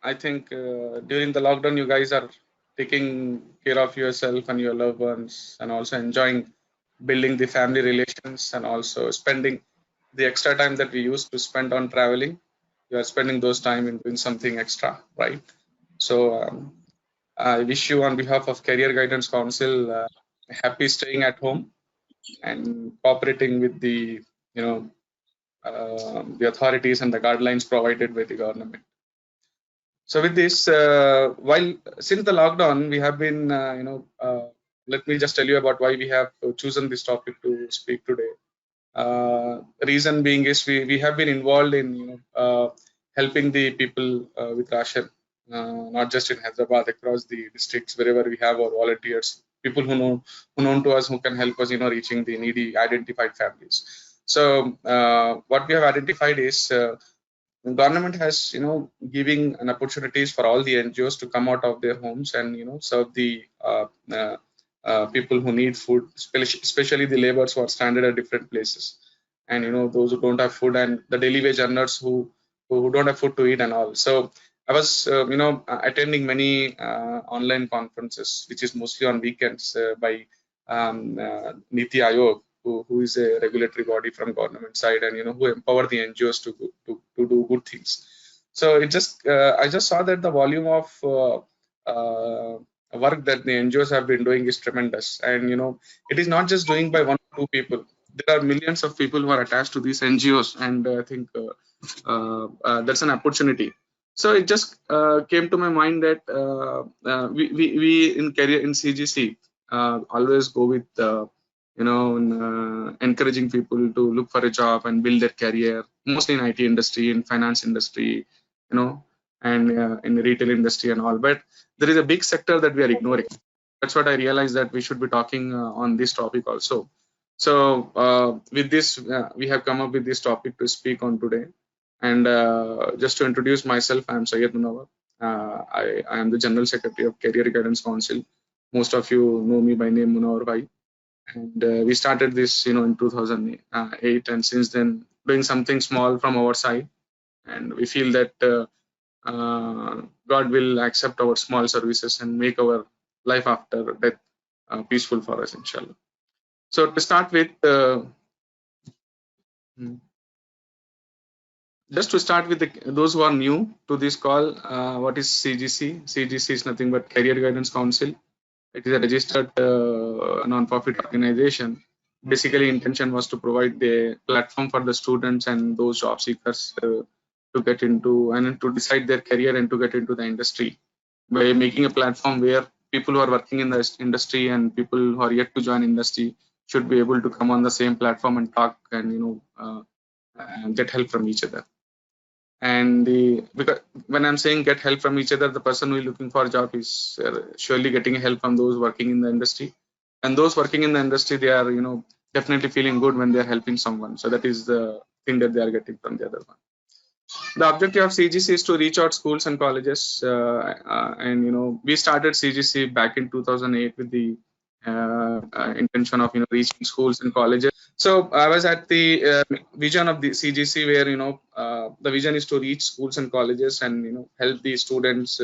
I think during the lockdown, you guys are taking care of yourself and your loved ones, and also enjoying building the family relations, and also spending the extra time that we used to spend on traveling. You are spending those time in doing something extra, right? So I wish you, on behalf of Career Guidance Council, happy staying at home and cooperating with the the authorities and the guidelines provided by the government. So with this, while since the lockdown, we have been, let me just tell you about why we have chosen this topic to speak today. Reason being is we have been involved in helping the people with ration, not just in Hyderabad, across the districts, wherever we have our volunteers, people who known to us, who can help us, reaching the needy identified families. So what we have identified is government has giving an opportunities for all the NGOs to come out of their homes and serve the people who need food, especially the laborers who are stranded at different places, and those who don't have food, and the daily wage earners who don't have food to eat and all. So I was attending many online conferences, which is mostly on weekends, by Niti Aayog, who is a regulatory body from government side, and who empower the NGOs to do good things. So it just I just saw that the volume of work that the NGOs have been doing is tremendous, and it is not just doing by one or two people. There are millions of people who are attached to these NGOs, and I think that's an opportunity. So it just came to my mind that we in career in CGC always go with encouraging people to look for a job and build their career, mostly in IT industry, in finance industry, and in the retail industry and all. But there is a big sector that we are ignoring. That's what I realized, that we should be talking on this topic also. So with this, we have come up with this topic to speak on today. And just to introduce myself, I am Syed Munawar. I am the General Secretary of Career Guidance Council. Most of you know me by name Munawar Bhai. And we started this in 2008, and since then doing something small from our side, and we feel that God will accept our small services and make our life after death peaceful for us, inshallah. So to start with, just to start with those who are new to this call, what is CGC? CGC is nothing but Career Guidance Council. It is a registered non-profit organization. Basically, intention was to provide the platform for the students and those job seekers to get into and to decide their career and to get into the industry, by making a platform where people who are working in the industry and people who are yet to join industry should be able to come on the same platform and talk and and get help from each other. And because when I'm saying get help from each other, the person who is looking for a job is surely getting help from those working in the industry, and those working in the industry, they are definitely feeling good when they are helping someone. So that is the thing that they are getting from the other one. The objective of CGC is to reach out schools and colleges, and we started CGC back in 2008 with the intention of reaching schools and colleges. So I was at the vision of the CGC, where the vision is to reach schools and colleges and help the students,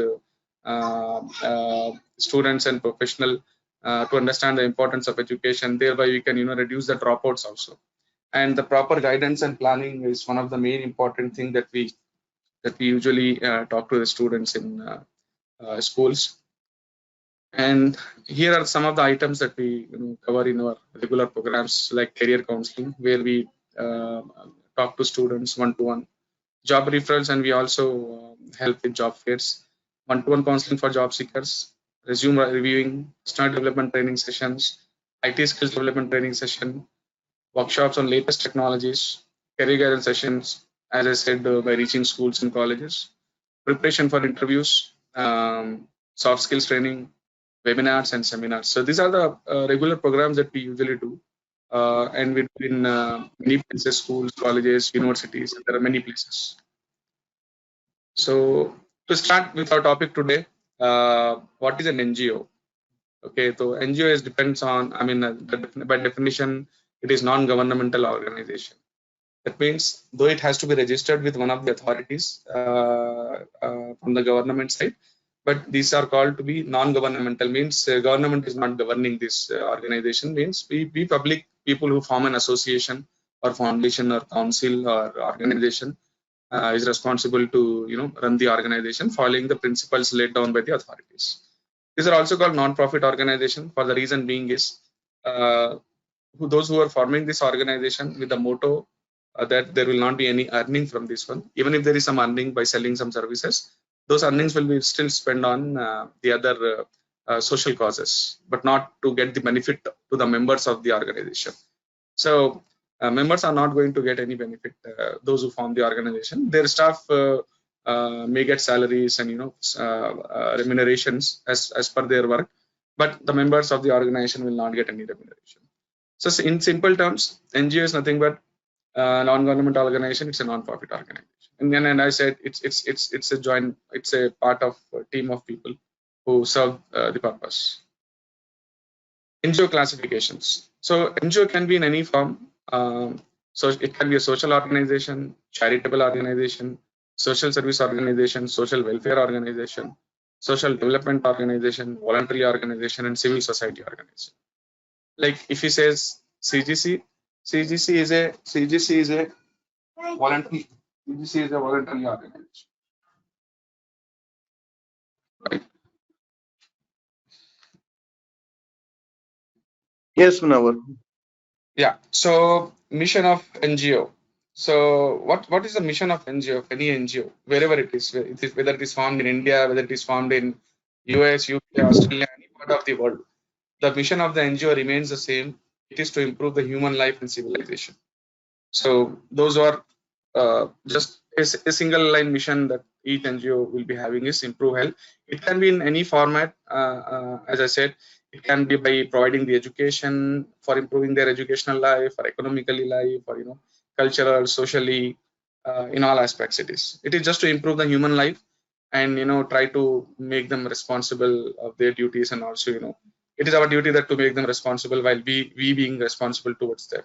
students and professional to understand the importance of education. Thereby, we can reduce the dropouts also. And the proper guidance and planning is one of the main important thing that we usually talk to the students in schools. And here are some of the items that we cover in our regular programs, like career counseling, where we talk to students one-to-one, job referrals, and we also help with job fairs, one-to-one counseling for job seekers, resume reviewing, personal development training sessions, IT skills development training session, workshops on latest technologies, career guidance sessions, as I said, by reaching schools and colleges, preparation for interviews, soft skills training, webinars and seminars. So these are the regular programs that we usually do, and we do in many places, schools, colleges, universities, and there are many places. So to start with our topic today, what is an NGO? Okay, so NGO is depends on, by definition, it is non-governmental organization. That means though it has to be registered with one of the authorities from the government side, but these are called to be non-governmental. Means government is not governing this organization. Means we public people who form an association or foundation or council or organization is responsible to run the organization following the principles laid down by the authorities. These are also called non-profit organization. For the reason being is those who are forming this organization with the motto that there will not be any earning from this one. Even if there is some earning by selling some services, those earnings will be still spent on the other social causes, but not to get the benefit to the members of the organization. So members are not going to get any benefit. Those who form the organization, their staff may get salaries and remunerations as per their work, but the members of the organization will not get any remuneration. So in simple terms, NGO is nothing but non-governmental organization. It's a non-profit organization. And then, and I said it's a joint. It's a part of a team of people who serve the purpose. NGO classifications. So NGO can be in any form. So it can be a social organization, charitable organization, social service organization, social welfare organization, social development organization, voluntary organization, and civil society organization. Like if he says CGC, CGC is a voluntary organization. Right? Yes, Munawar. Yeah. So mission of NGO. So what is the mission of NGO? Of any NGO, wherever it is, whether it is formed in India, whether it is formed in US, UK, Australia, any part of the world, the mission of the NGO remains the same. It is to improve the human life and civilization. So those are just a single line mission that each NGO will be having is improve health. It can be in any format. As I said, it can be by providing the education for improving their educational life, or economically life, or cultural, socially, in all aspects. It is just to improve the human life and try to make them responsible of their duties, and also it is our duty that to make them responsible while we being responsible towards them.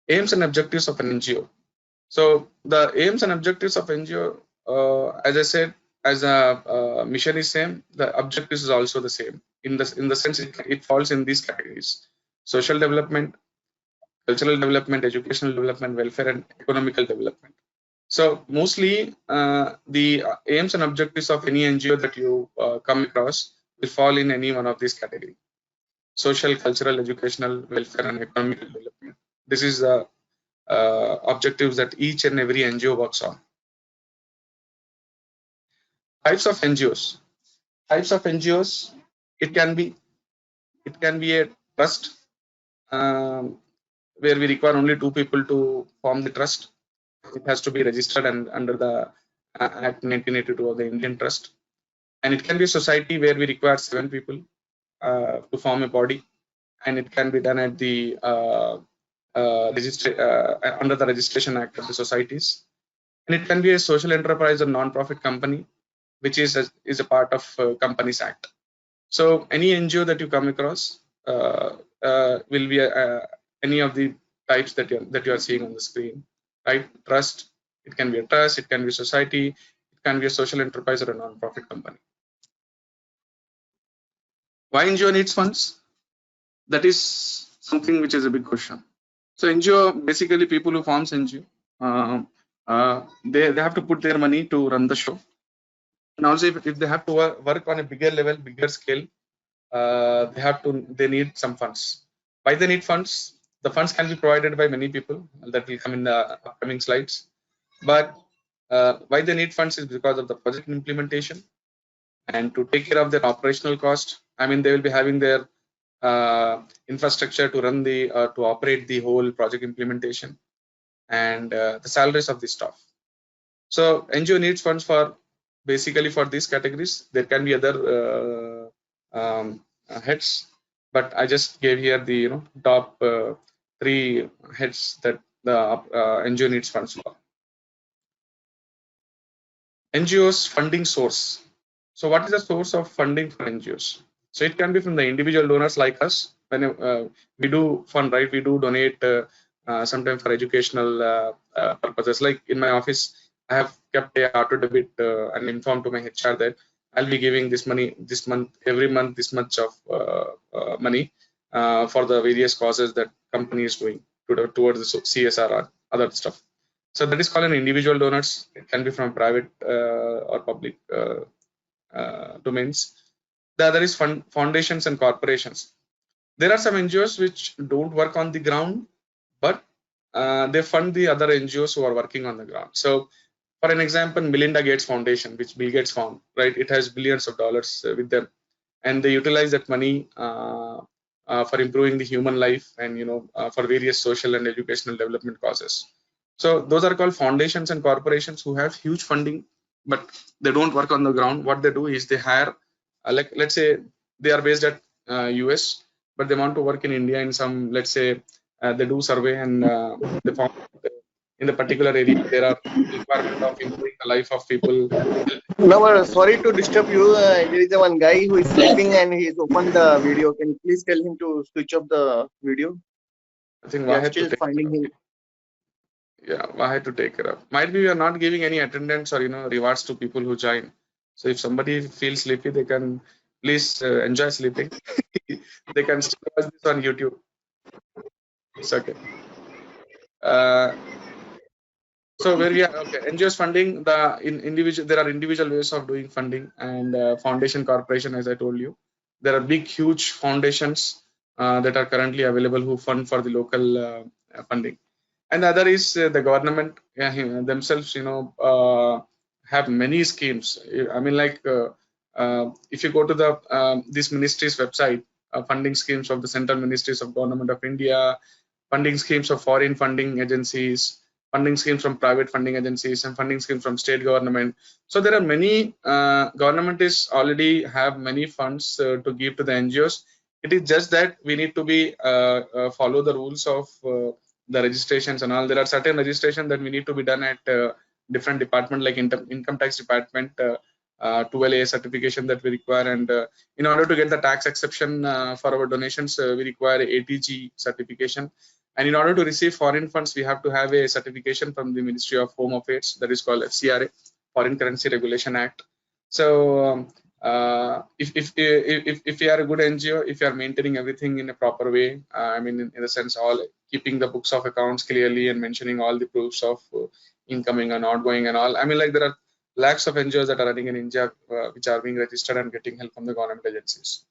Aims and objectives of an NGO. So the aims and objectives of NGO, as I said, as a mission is same, the objectives is also the same. In the sense it falls in these categories: social development, cultural development, educational development, welfare, and economical development. So mostly the aims and objectives of any NGO that you come across will fall in any one of these categories: social, cultural, educational, welfare, and economical development. This is the objectives that each and every NGO works on. Types of NGOs. Types of NGOs. It can be a trust where we require only 2 people to form the trust. It has to be registered and under the Act 1982 of the Indian Trust. And it can be a society where we require 7 people to form a body, and it can be done at the under the Registration Act of the societies. And it can be a social enterprise or non-profit company, which is a part of Companies Act. So any NGO that you come across will be any of the types that you are seeing on the screen, right? Trust. It can be a trust. It can be a society. It can be a social enterprise or a non-profit company. Why NGO needs funds? That is something which is a big question. So NGO, basically people who forms NGO, they have to put their money to run the show. And also if they have to work on a bigger level, bigger scale, they need some funds. Why they need funds? The funds can be provided by many people that will come in the upcoming slides. But why they need funds is because of the project implementation and to take care of their operational cost. I mean, they will be having their infrastructure to run to operate the whole project implementation, and the salaries of the staff. So NGO needs funds for basically for these categories. There can be other heads, but I just gave here the top 3 heads that the NGO needs funds for. NGOs funding source. So what is the source of funding for NGOs? So it can be from the individual donors like us. When we do fund, right? We do donate sometimes for educational purposes. Like in my office, I have kept a auto debit and informed to my HR that I'll be giving this money this month, every month, this much of money for the various causes that company is doing towards the CSR or other stuff. So that is called an individual donors. It can be from private or public domains. The other is foundations and corporations. There are some NGOs which don't work on the ground, but they fund the other NGOs who are working on the ground. So, for an example, Melinda Gates Foundation, which Bill Gates found, right? It has billions of dollars with them, and they utilize that money for improving the human life and for various social and educational development causes. So those are called foundations and corporations who have huge funding, but they don't work on the ground. What they do is they hire, like let's say they are based at US, but they want to work in India in some, let's say they do survey and they found in the particular area there are requirement of improving the life of people. No, sorry to disturb you. There is one guy who is sleeping and he's opened the video. Can you please tell him to switch off the video? I think We are still finding him. Yeah, I had to take care of. Might be we are not giving any attendance or rewards to people who join. So if somebody feels sleepy, they can please enjoy sleeping. They can still watch this on YouTube. It's okay. So where we are, okay, NGOs funding, there are individual ways of doing funding, and foundation corporation, as I told you, there are big, huge foundations that are currently available who fund for the local funding. And the other is the government themselves, have many schemes. I mean, like if you go to the this ministry's website, funding schemes of the central ministries of government of India, funding schemes of foreign funding agencies, funding schemes from private funding agencies, and funding schemes from state government. So there are many government is already have many funds to give to the NGOs. It is just that we need to be follow the rules of the registrations and all. There are certain registration that we need to be done at different department, like income tax department, 12A certification that we require, and in order to get the tax exception for our donations, we require ATG certification. And in order to receive foreign funds, we have to have a certification from the Ministry of Home Affairs that is called FCRA, Foreign Currency Regulation Act. So if you are a good NGO, if you are maintaining everything in a proper way, I mean in the sense all keeping the books of accounts clearly and mentioning all the proofs of incoming and outgoing and all. I mean, like there are lakhs of NGOs that are running in India which are being registered and getting help from the government agencies.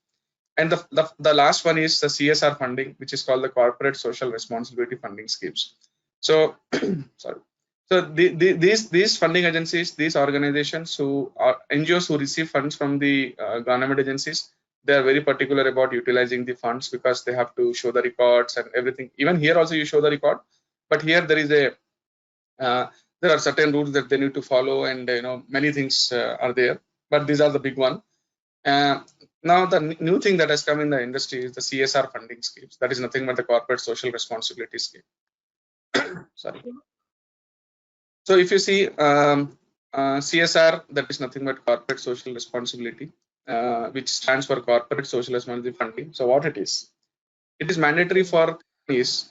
And the last one is the CSR funding, which is called the Corporate Social Responsibility Funding Schemes. So, sorry. So these funding agencies, these organizations who are NGOs who receive funds from the government agencies, they are very particular about utilizing the funds because they have to show the records and everything. Even here also you show the record, but here there is a there are certain rules that they need to follow, and many things are there. But these are the big one. Now the new thing that has come in the industry is the CSR funding schemes. That is nothing but the Corporate Social Responsibility Scheme. Sorry. So if you see CSR, that is nothing but Corporate Social Responsibility, which stands for Corporate Social Responsibility Funding. So what it is mandatory for companies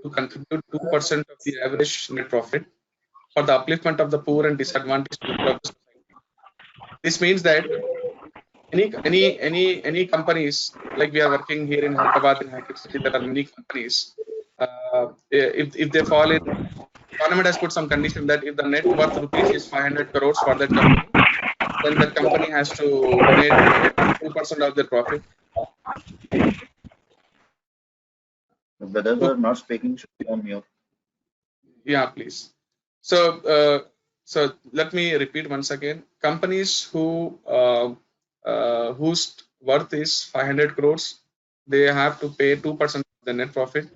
to contribute 2% of the average net profit for the upliftment of the poor and disadvantaged people of the society. This means that any companies, like we are working here in Hyderabad, in High-Tech City, there are many companies. If they fall in, government has put some condition that if the net worth rupees is 500 crores for that company, then that company has to donate 2% of their profit. The brothers are not speaking, should be on mute. Yeah, please. So so let me repeat once again. Companies whose worth is 500 crores, they have to pay 2% of the net profit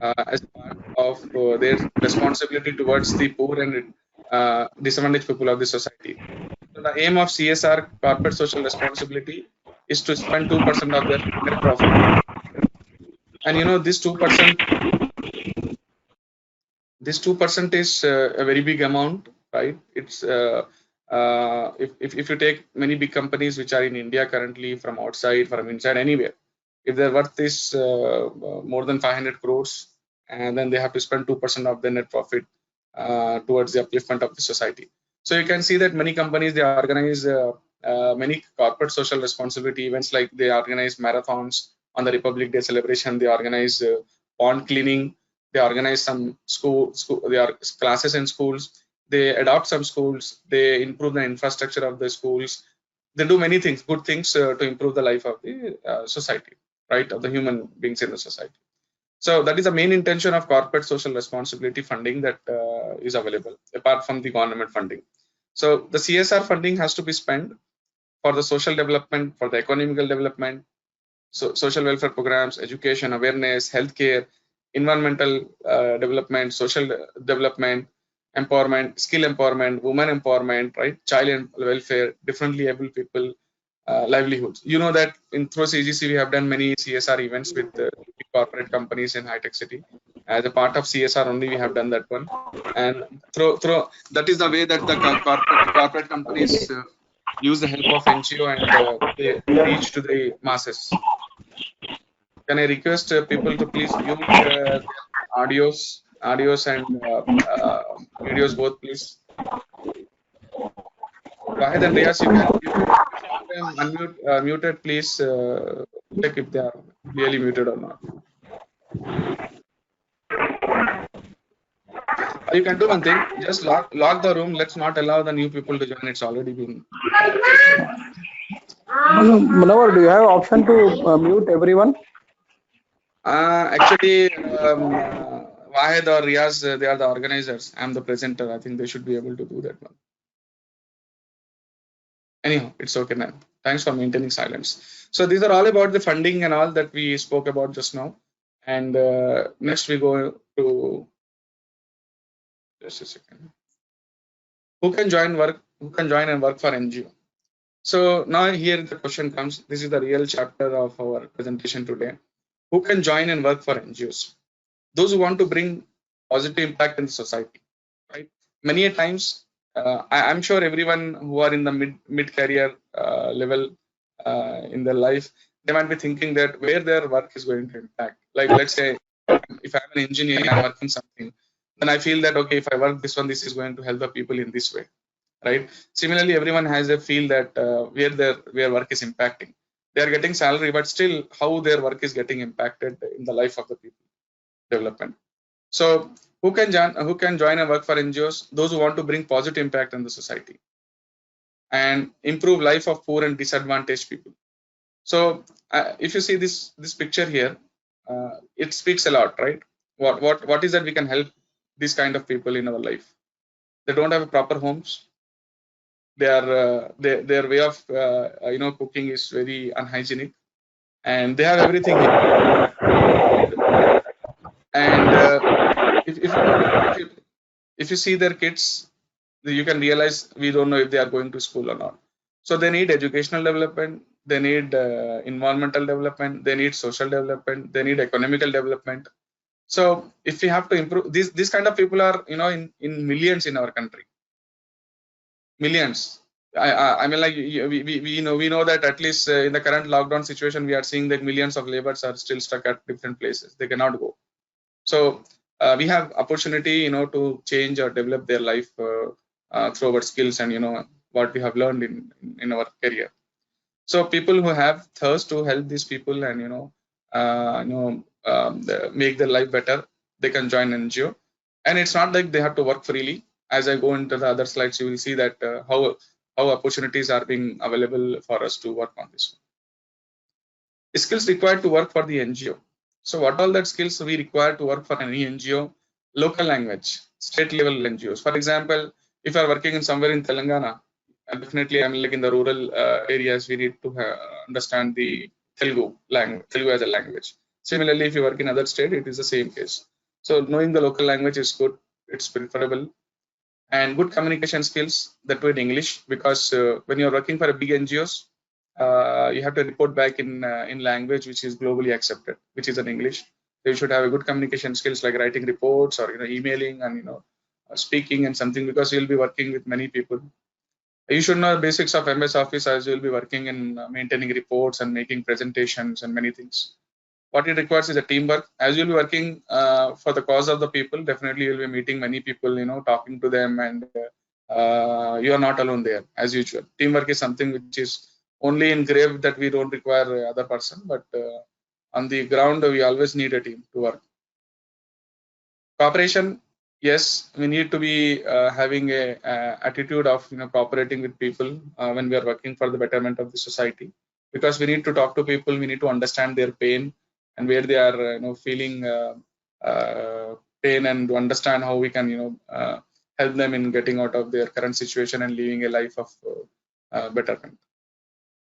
as part of their responsibility towards the poor and disadvantaged people of the society. So the aim of CSR, corporate social responsibility, is to spend 2% of their net profit. And this 2%, is a very big amount, right? It's if you take many big companies which are in India currently, from outside, from inside, anywhere, if their worth is more than 500 crores and then they have to spend 2% of their net profit towards the upliftment of the society. So you can see that many companies, they organize many corporate social responsibility events, like they organize marathons on the Republic Day celebration, they organize pond cleaning, they organize some school they are classes in schools, they adopt some schools, they improve the infrastructure of the schools, they do many things, good things to improve the life of the society, right, of the human beings in the society. So that is the main intention of corporate social responsibility funding that is available apart from the government funding. So the CSR funding has to be spent for the social development, for the economical development, so social welfare programs, education, awareness, healthcare, environmental development, social development, empowerment, skill empowerment, women empowerment, right, child welfare, differently able people, livelihoods. You know that through CGC we have done many CSR events with corporate companies in high tech city. As a part of CSR only we have done that one, and through that is the way that the corporate companies use the help of NGO and they reach to the masses. Can I request people to please mute their audios and videos both, please. Wahid and Riyas, you can unmute, muted, please check if they are really muted or not. You can do one thing, just lock the room. Let's not allow the new people to join. It's already been. Munawar, do you have option to mute everyone? Actually, Wahid or Riyaz, they are the organizers. I'm the presenter. I think they should be able to do that one. Anyhow, it's okay, man. Thanks for maintaining silence. So these are all about the funding and all that we spoke about just now. And next we go to, just a second. Who can join and work for NGO? So now here the question comes. This is the real chapter of our presentation today. Who can join and work for NGOs? Those who want to bring positive impact in the society, right? Many a times, I'm sure everyone who are in the mid career level in their life, they might be thinking that where their work is going to impact. Like, let's say, if I'm an engineer, I'm working something, then I feel that, okay, if I work this one, this is going to help the people in this way, right? Similarly, everyone has a feel that where work is impacting. They are getting salary, but still how their work is getting impacted in the life of the people development. So who can join and work for NGOs? Those who want to bring positive impact in the society and improve life of poor and disadvantaged people. So if you see this picture here, it speaks a lot, right? What is that we can help these kind of people in our life? They don't have proper homes. Their way of cooking is very unhygienic, and they have everything here. And if you see their kids, you can realize we don't know if they are going to school or not. So they need educational development, they need environmental development, they need social development, they need economical development. So if we have to improve, these kind of people are in millions in our country. Millions. I mean, like we know that at least in the current lockdown situation, we are seeing that millions of laborers are still stuck at different places. They cannot go. So we have opportunity, to change or develop their life through our skills and what we have learned in our career. So people who have thirst to help these people and make their life better, they can join NGO. And it's not like they have to work freely. As I go into the other slides, you will see that how opportunities are being available for us to work on this. Skills required to work for the NGO. So what all that skills we require to work for any NGO? Local language, state level NGOs. For example, if you are working in somewhere in Telangana, definitely I'm like in the rural areas, we need to understand the Telugu as a language. Similarly, if you work in other state, it is the same case. So knowing the local language is good, it's preferable. And good communication skills, that way in English, because when you're working for a big NGOs, you have to report back in language which is globally accepted, which is in English. So you should have a good communication skills like writing reports or emailing and speaking and something, because you'll be working with many people. You should know the basics of MS Office, as you'll be working in maintaining reports and making presentations and many things. what it requires is a teamwork. As you'll be working for the cause of the people, definitely you'll be meeting many people, talking to them, and you are not alone there as usual. Teamwork is something which is only in grave that we don't require other person, but on the ground we always need a team to work. Cooperation, yes, we need to be having a attitude of cooperating with people when we are working for the betterment of the society, because we need to talk to people, we need to understand their pain and where they are feeling pain, and to understand how we can help them in getting out of their current situation and living a life of betterment.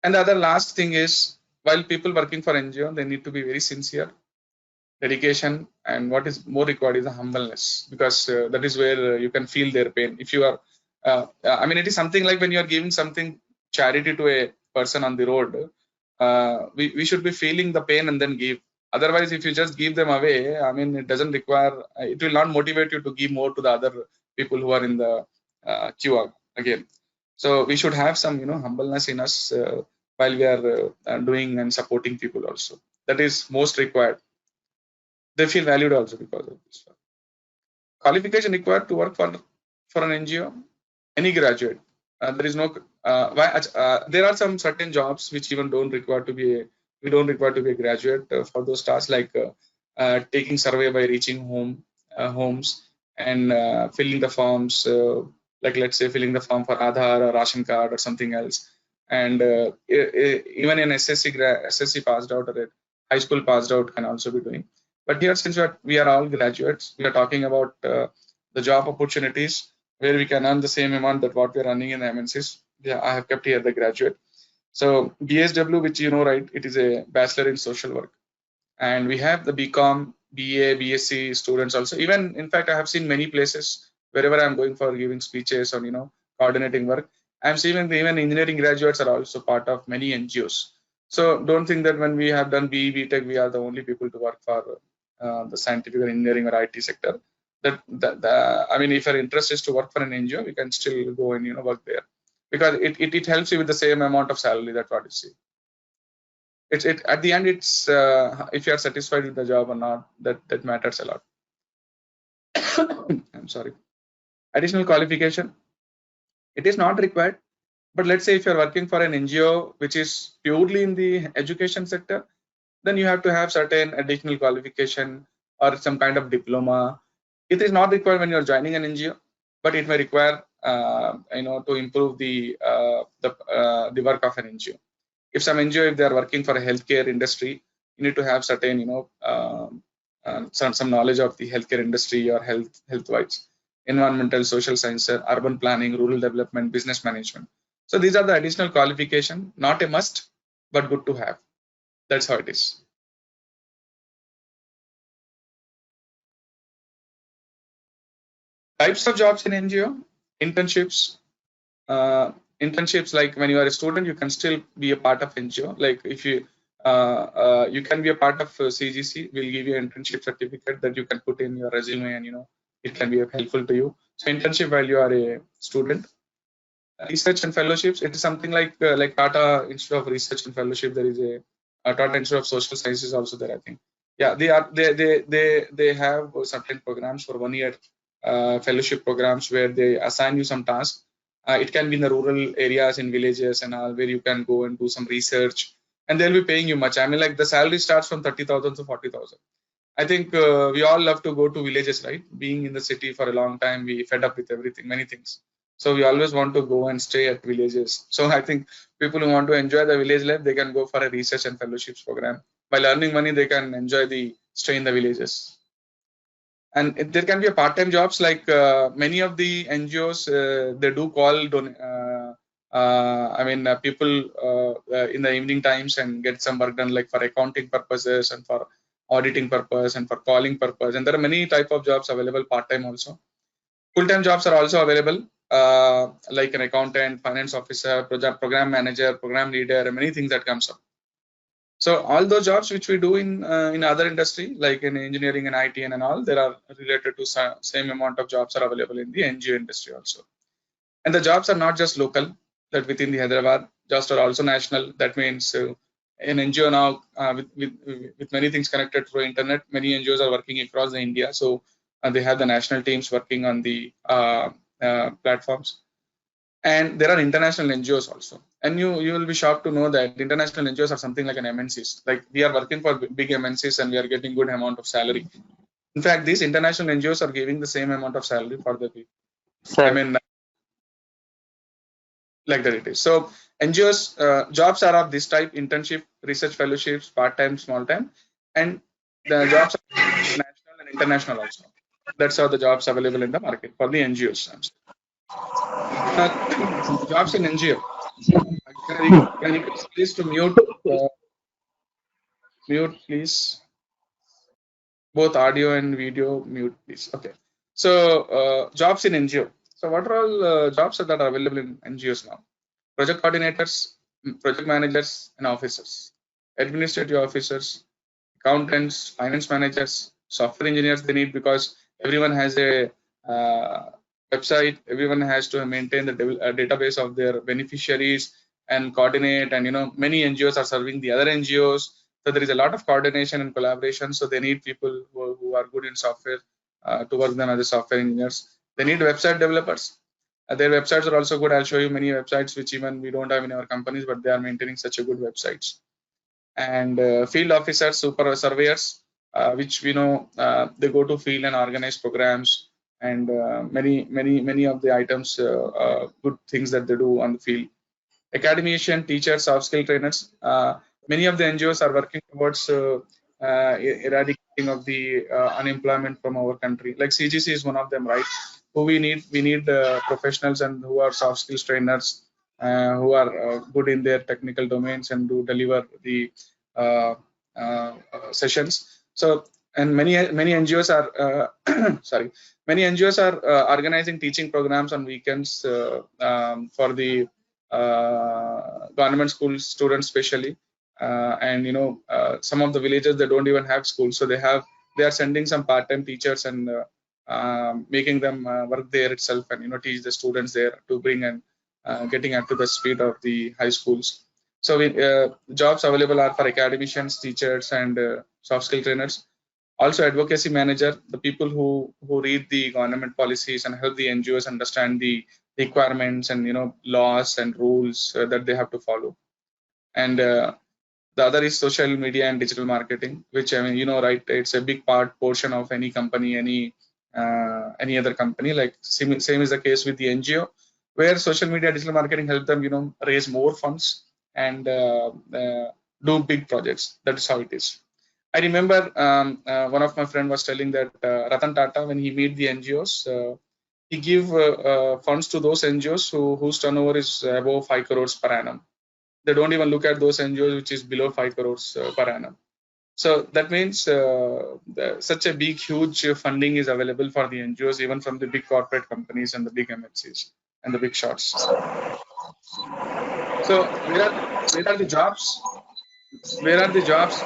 And the other last thing is, while people working for NGO, they need to be very sincere, dedication, and what is more required is a humbleness, because that is where you can feel their pain. If you are it is something like when you are giving something charity to a person on the road, we should be feeling the pain and then give. Otherwise, if you just give them away, it doesn't require, it will not motivate you to give more to the other people who are in the queue again. So we should have some humbleness in us while we are doing and supporting people also. That is most required. They feel valued also because of this. Qualification required to work for an NGO, any graduate. There is no there are some certain jobs which even don't require to be a graduate for those tasks, like taking survey by reaching homes and filling the forms, like let's say filling the form for Aadhaar or ration card or something else. And even an SSC passed out or a high school passed out can also be doing. But here, since we are all graduates, we are talking about the job opportunities where we can earn the same amount that what we are earning in the MNCs. Yeah, I have kept here the graduate. So BSW, which right, it is a bachelor in social work, and we have the BCom, BA, BSc students also. Even in fact, I have seen many places wherever I'm going for giving speeches or coordinating work, I'm seeing even engineering graduates are also part of many NGOs. So don't think that when we have done BE, BTech, we are the only people to work for the scientific or engineering or IT sector. If your interest is to work for an NGO, we can still go and work there, because it helps you with the same amount of salary. That's what you see. It at the end, it's if you are satisfied with the job or not, that matters a lot. I'm sorry. Additional qualification, it is not required. But let's say if you're working for an NGO which is purely in the education sector, then you have to have certain additional qualification or some kind of diploma. It is not required when you're joining an NGO, but it may require to improve the work of an NGO. If some NGO, if they are working for a healthcare industry, you need to have certain some knowledge of the healthcare industry or health-wise, environmental, social science, urban planning, rural development, business management. So these are the additional qualification, not a must, but good to have. That's how it is. Types of jobs in NGO, internships. Internships, like when you are a student, you can still be a part of NGO. Like if you you can be a part of CGC, we'll give you an internship certificate that you can put in your resume, and it can be helpful to you. So internship while you are a student. Research and fellowships, it is something like Tata Institute of Research and Fellowship. There is a Tata Institute of Social Sciences also there, I think. Yeah, they have certain programs for 1 year fellowship programs where they assign you some tasks. It can be in the rural areas, in villages and all, where you can go and do some research, and they'll be paying you much. Like the salary starts from 30,000 to 40,000. I think we all love to go to villages, right? Being in the city for a long time, we fed up with everything, many things. So we always want to go and stay at villages. So I think people who want to enjoy the village life, they can go for a research and fellowships program. While earning money, they can enjoy the stay in the villages. And there can be a part-time jobs, like many of the NGOs, they do call people in the evening times and get some work done, like for accounting purposes and for auditing purpose and for calling purpose. And there are many type of jobs available part-time also. Full-time jobs are also available, like an accountant, finance officer, program manager, program leader, and many things that comes up. So all those jobs which we do in other industry, like in engineering and IT and all, there are related to same amount of jobs are available in the NGO industry also. And the jobs are not just local, that within the Hyderabad, jobs are also national. That means an NGO now with many things connected through internet. Many NGOs are working across the India, so they have the national teams working on the platforms. And there are international NGOs also. And you will be shocked to know that international NGOs are something like an MNCs. Like we are working for big MNCs and we are getting good amount of salary. In fact, these international NGOs are giving the same amount of salary for the people. I mean, like that it is. So NGOs jobs are of this type: internship, research fellowships, part-time, small-time, and the jobs are national and international also. That's how the jobs available in the market for the NGOs. Jobs in NGO. Can you please to mute please, both audio and video mute please. Okay. So jobs in NGO. So what are all jobs that are available in NGOs now? Project coordinators, project managers, and officers, administrative officers, accountants, finance managers, software engineers they need, because everyone has a website, everyone has to maintain the database of their beneficiaries and coordinate, and many NGOs are serving the other NGOs, so there is a lot of coordination and collaboration. So they need people who are good in software to work than other software engineers. They need website developers. Their websites are also good. I'll show you many websites which even we don't have in our companies, but they are maintaining such a good websites. And field officers, super surveyors, which we know they go to field and organize programs, and many of the items, good things that they do on the field. Academician, teachers, soft skill trainers. Many of the NGOs are working towards eradicating of the unemployment from our country. Like CGC is one of them, right? Who we need professionals and who are soft skills trainers, who are good in their technical domains and do deliver the sessions. So, and many NGOs are sorry, many NGOs are organizing teaching programs on weekends for the government school students especially, and some of the villages they don't even have schools, so they are sending some part-time teachers and making them work there itself and teach the students there to bring and getting up to the speed of the high schools. So jobs available are for academicians, teachers, and soft skill trainers. Also advocacy manager, the people who read the government policies and help the NGOs understand the requirements and laws and rules that they have to follow. And the other is social media and digital marketing, which right, it's a big portion of any company, any other company. Like same is the case with the NGO, where social media digital marketing help them raise more funds and do big projects. That is how it is. I remember one of my friend was telling that Ratan Tata, when he meet the NGOs, he give funds to those NGOs whose turnover is above 5 crores per annum. They don't even look at those NGOs which is below 5 crores per annum. So that means such a big, huge funding is available for the NGOs, even from the big corporate companies and the big MNCs and the big shots. So where are the jobs? Where are the jobs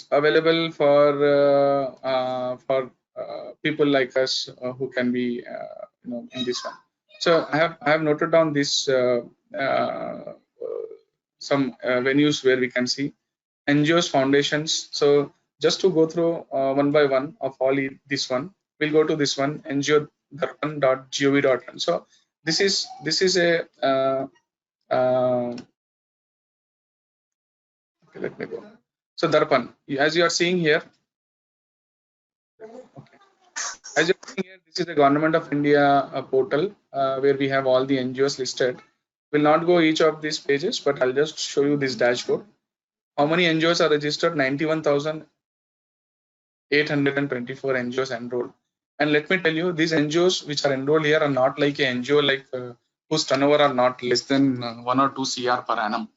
available for people like us who can be in this one? So I have noted down this some venues where we can see NGOs, foundations. So just to go through one by one of all this one, we'll go to this one, NGOdarpan.gov.in. So this is a okay, let me go. So Darpan, as you are seeing here, okay. As you're seeing here, this is the Government of India portal where we have all the NGOs listed. We'll not go each of these pages, but I'll just show you this dashboard. How many NGOs are registered? 91,824 NGOs enrolled. And let me tell you, these NGOs which are enrolled here are not like an NGO like whose turnover are not less than 1 or 2 CR per annum.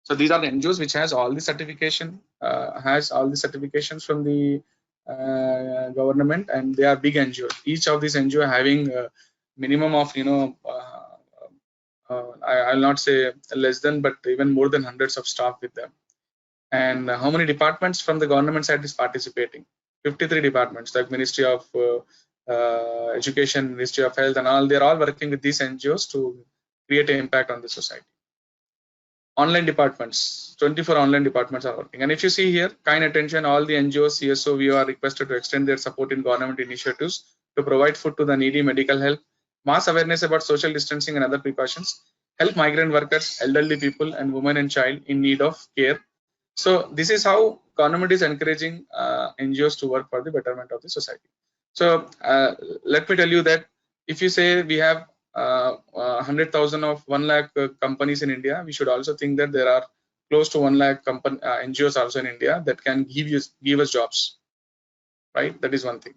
So these are the NGOs which has all the certification, certifications from the government, and they are big NGOs. Each of these NGO having a minimum of I'll not say less than, but even more than hundreds of staff with them. And how many departments from the government side is participating? 53 departments, like Ministry of Education, Ministry of Health, and all. They're all working with these NGOs to create an impact on the society. online departments, 24 online departments are working. And if you see here, kind attention, all the NGOs, CSO, we are requested to extend their support in government initiatives to provide food to the needy, medical help, mass awareness about social distancing and other precautions, help migrant workers, elderly people, and women and child in need of care. So this is how government is encouraging NGOs to work for the betterment of the society. So let me tell you that if you say we have 100,000 of 1 lakh companies in India, we should also think that there are close to 1 lakh NGOs also in India that can give us jobs, right? That is one thing.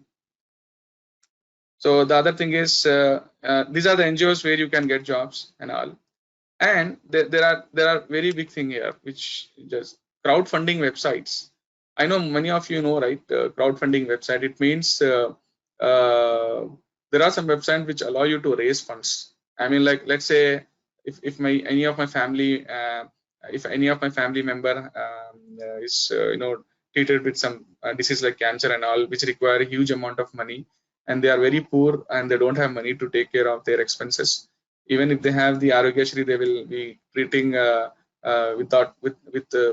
So the other thing is these are the NGOs where you can get jobs and all. And there are very big thing here, which just crowdfunding websites. I know many of you know, right? Crowdfunding website. It means there are some websites which allow you to raise funds. I mean, like, let's say if any of my family member is treated with some disease like cancer and all, which require a huge amount of money, and they are very poor and they don't have money to take care of their expenses. Even if they have the Arogyasri, they will be treating with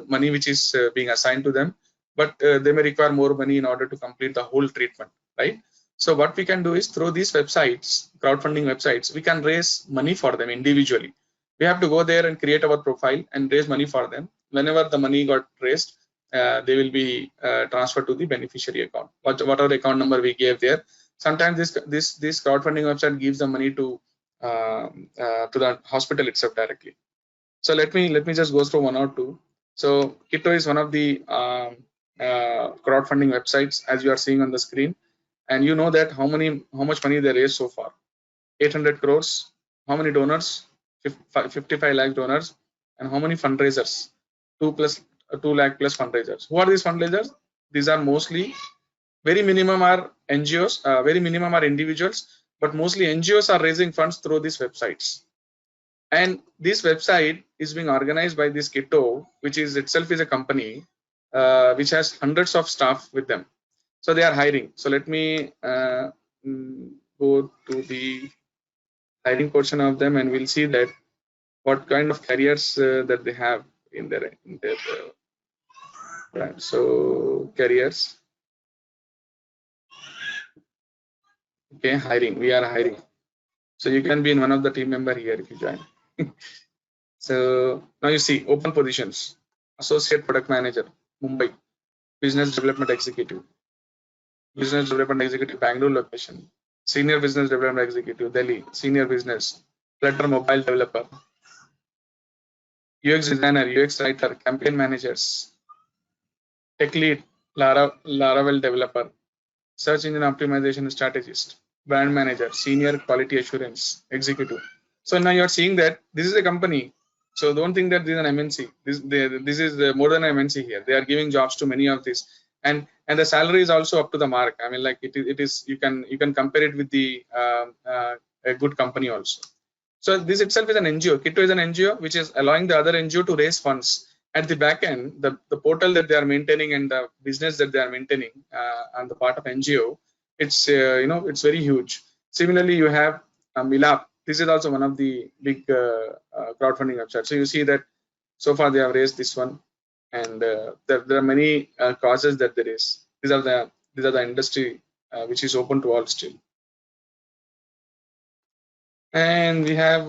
money which is being assigned to them, but they may require more money in order to complete the whole treatment, right? So what we can do is through these websites, crowdfunding websites, we can raise money for them individually. We have to go there and create our profile and raise money for them. Whenever the money got raised, they will be transferred to the beneficiary account, whatever account number we gave there. Sometimes this crowdfunding website gives the money to the hospital itself directly. So let me just go through one or two. So Kitto is one of the crowdfunding websites, as you are seeing on the screen, and you know that how much money they raised so far. 800 crores. How many donors? 55 lakh donors. And how many fundraisers? 2 lakh plus fundraisers. Who are these fundraisers? These are mostly, very minimum are NGOs, very minimum are individuals, but mostly NGOs are raising funds through these websites. And this website is being organized by this Kitto, which is itself is a company which has hundreds of staff with them. So they are hiring. So let me go to the hiring portion of them, and we'll see that what kind of careers that they have in their brand. So careers. Okay, hiring. We are hiring. So you can be in one of the team member here if you join. So now you see open positions: associate product manager, Mumbai; business development executive, Bangalore location; senior business development executive, Delhi; senior business, Flutter mobile developer; UX designer, UX writer, campaign managers; tech lead, Laravel developer; search engine optimization strategist; brand manager, senior quality assurance executive. So now you are seeing that this is a company. So don't think that this is an MNC. This is more than an MNC here. They are giving jobs to many of these, and the salary is also up to the mark. I mean, like it is you can compare it with the a good company also. So this itself is an NGO. Kitto is an NGO which is allowing the other NGO to raise funds. At the back end, the portal that they are maintaining and the business that they are maintaining on the part of NGO, it's it's very huge. Similarly, you have Milap. This is also one of the big crowdfunding websites. So you see that so far they have raised this one, and there are many causes that there is. These are the industry which is open to all still. And we have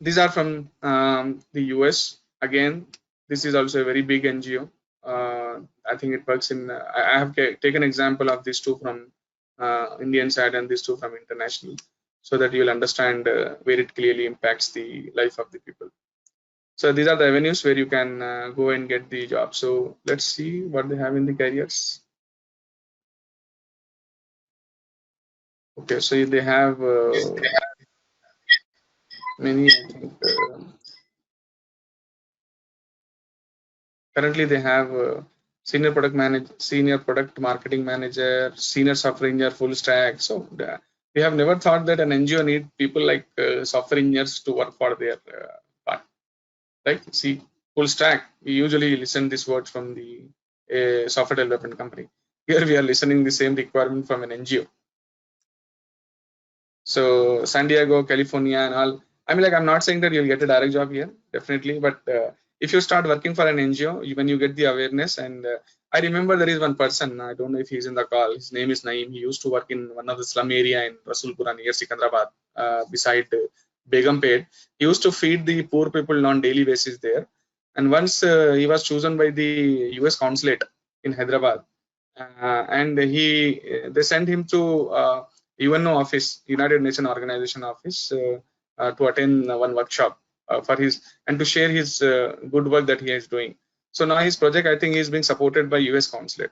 these are from the US. Again, this is also a very big NGO. I think it works in. I have taken example of these two from Indian side and these two from international, so that you will understand where it clearly impacts the life of the people. So these are the avenues where you can go and get the job. So let's see what they have in the careers. Okay, so they have many. I think currently they have senior product marketing manager, senior software engineer, full stack. So we have never thought that an NGO need people like software engineers to work for their part, right? See, full stack. We usually listen this word from the software development company. Here we are listening the same requirement from an NGO. So San Diego, California, and all. I mean, like, I'm not saying that you'll get a direct job here, definitely, but if you start working for an NGO, when you get the awareness, and I remember there is one person, I don't know if he's in the call, his name is Naeem. He used to work in one of the slum area in Rasulpura near Sikandrabad, beside Begumpet. He used to feed the poor people on daily basis there. And once he was chosen by the US consulate in Hyderabad, and they sent him to UNO office, United Nations Organization office, to attend one workshop for his and to share his good work that he is doing. So now his project, I think, is being supported by US consulate.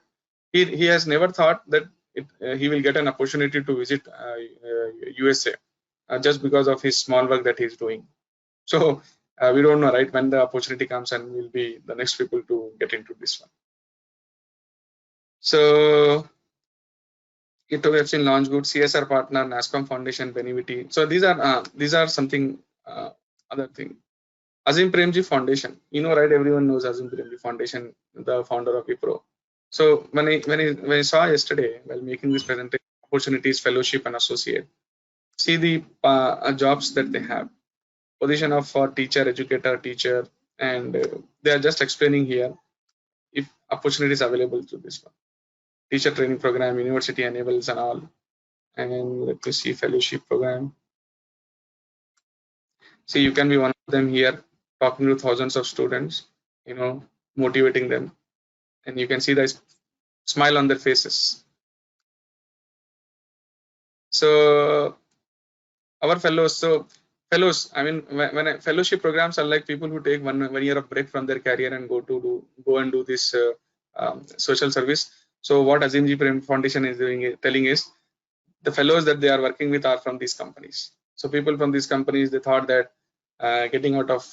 He has never thought that he will get an opportunity to visit USA just because of his small work that he's doing. So we don't know, right, when the opportunity comes, and we'll be the next people to get into this one. So Ito Websyn, Launch Good, CSR partner, NASCOM Foundation, Benivity. So these are something other thing. Azim Premji Foundation, you know, right? Everyone knows Azim Premji Foundation, the founder of Wipro. So when I saw yesterday while making this presentation, opportunities, fellowship, and associate, see the jobs that they have. Position of teacher, educator, teacher, and they are just explaining here if opportunities available to this one. Teacher training program, university enables and all. And let me see, fellowship program. See, you can be one of them here, talking to thousands of students, you know, motivating them, and you can see the smile on their faces. So our fellows, I mean, when fellowship programs are like people who take one year of break from their career and go and do this social service. So what Azimji Prem Foundation is telling is, the fellows that they are working with are from these companies. So people from these companies, they thought that getting out of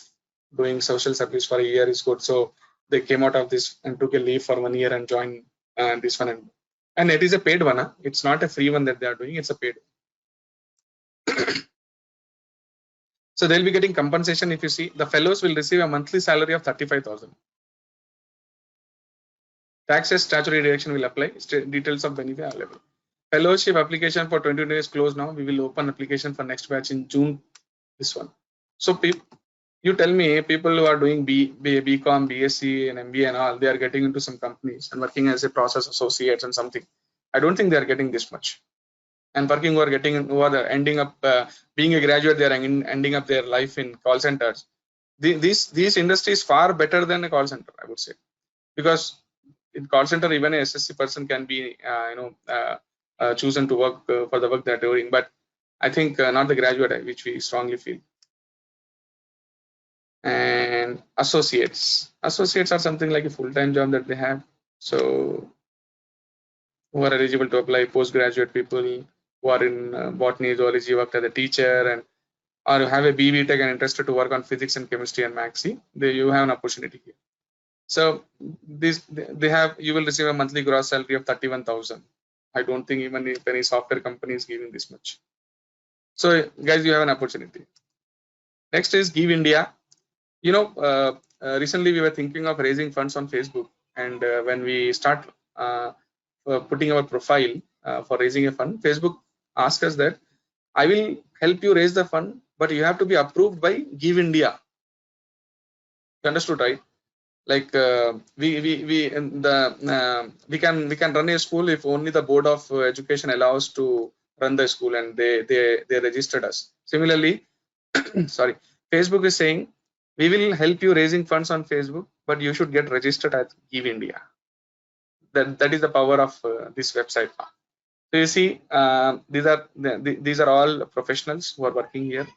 doing social service for a year is good. So they came out of this and took a leave for 1 year and joined this one. And it is a paid one. It's not a free one that they are doing. It's a paid. So they'll be getting compensation. If you see, the fellows will receive a monthly salary of 35,000. Taxes, statutory deduction will apply. Details of benefit are available. Fellowship application for 20 days closed now. We will open application for next batch in June. This one. So you tell me, people who are doing BCom, BSc, and MBA and all, they are getting into some companies and working as a process associates and something. I don't think they are getting this much. And working who are ending up being a graduate, they are ending up their life in call centers. These industries far better than a call center, I would say, because in call center even a SSC person can be chosen to work for the work they're doing, but I think not the graduate, which we strongly feel. And associates are something like a full-time job that they have. So who are eligible to apply, postgraduate people who are in botany, zoology, worked as a teacher, and or have a BB Tech and interested to work on physics and chemistry and maths. You have an opportunity here. So you will receive a monthly gross salary of 31,000. I don't think even if any software company is giving this much. So guys, you have an opportunity. Next is Give India. You know, recently we were thinking of raising funds on Facebook, and when we start putting our profile for raising a fund, Facebook asks us that I will help you raise the fund, but you have to be approved by Give India. You understood, right? Like we can run a school if only the Board of Education allows to run the school, and they registered us. Similarly, sorry, Facebook is saying we will help you raising funds on Facebook, but you should get registered at Give India. That is the power of this website. So you see, these are all professionals who are working here,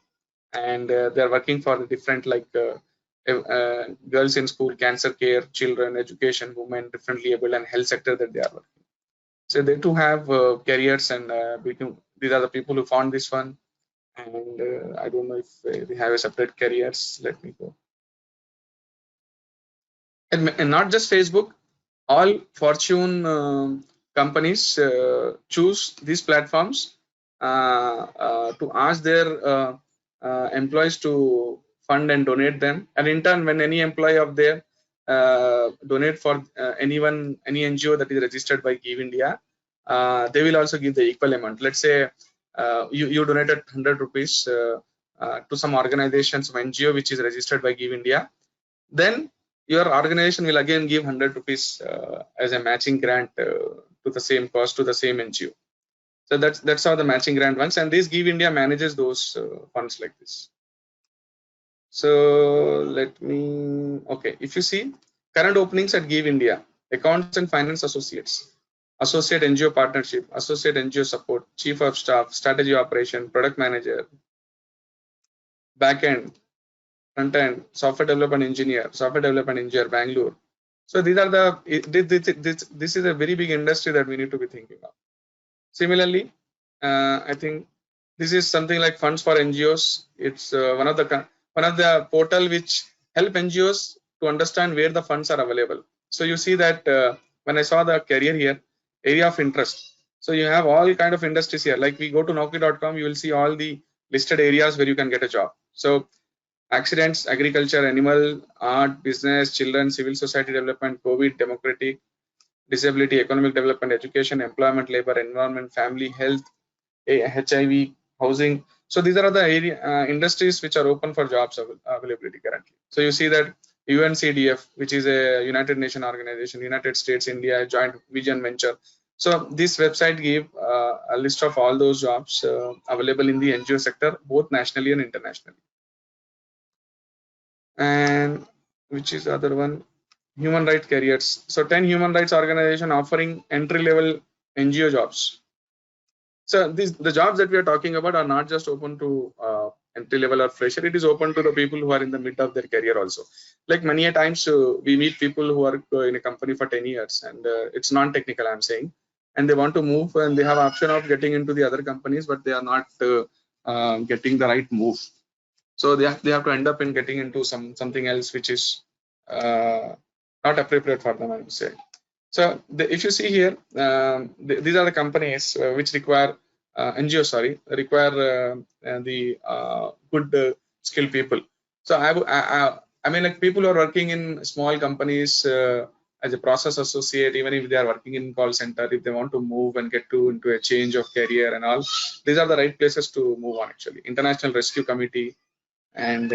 and they are working for the different, like girls in school, cancer care, children, education, women, differently able, and health sector that they are working. So they too have careers, and these are the people who found this one. And I don't know if they have a separate careers. Let me go. And not just Facebook, all Fortune companies choose these platforms to ask their employees to fund and donate them. And in turn, when any employee of their donate for any NGO that is registered by Give India, they will also give the equal amount. Let's say you donated 100 rupees to some organization, some NGO which is registered by Give India, then your organization will again give 100 rupees as a matching grant to the same cost to the same NGO. So that's how the matching grant works, and this Give India manages those funds like this. So let me, okay, if you see current openings at Give India, accounts and finance associates, associate NGO partnership, associate NGO support, chief of staff, strategy operation, product manager, backend, front end, software development engineer, Bangalore. So these are the, this is a very big industry that we need to be thinking of. Similarly, I think this is something like funds for NGOs. It's one of the portal which help NGOs to understand where the funds are available. So you see that when I saw the career here, area of interest. So you have all kind of industries here. Like we go to Naukri.com, you will see all the listed areas where you can get a job. So accidents, agriculture, animal, art, business, children, civil society development, COVID, democratic, disability, economic development, education, employment, labor, environment, family, health, HIV, housing. So these are the area, industries which are open for jobs availability currently. So you see that UNCDF, which is a United Nations organization, United States, India, joint vision venture. So this website gave a list of all those jobs available in the NGO sector, both nationally and internationally. And which is the other one? Human rights careers. So 10 human rights organization offering entry-level NGO jobs. So the jobs that we are talking about are not just open to entry level or fresher. It is open to the people who are in the mid of their career also. Like many a times we meet people who are in a company for 10 years and it's non-technical, I'm saying, and they want to move and they have option of getting into the other companies, but they are not getting the right move. So they have to end up in getting into something else which is not appropriate for them, I would say. So if you see here, these are the companies which require NGOs, require the good skilled people. So I mean, like people who are working in small companies as a process associate, even if they are working in call center, if they want to move and get into a change of career and all, these are the right places to move on. Actually, International Rescue Committee and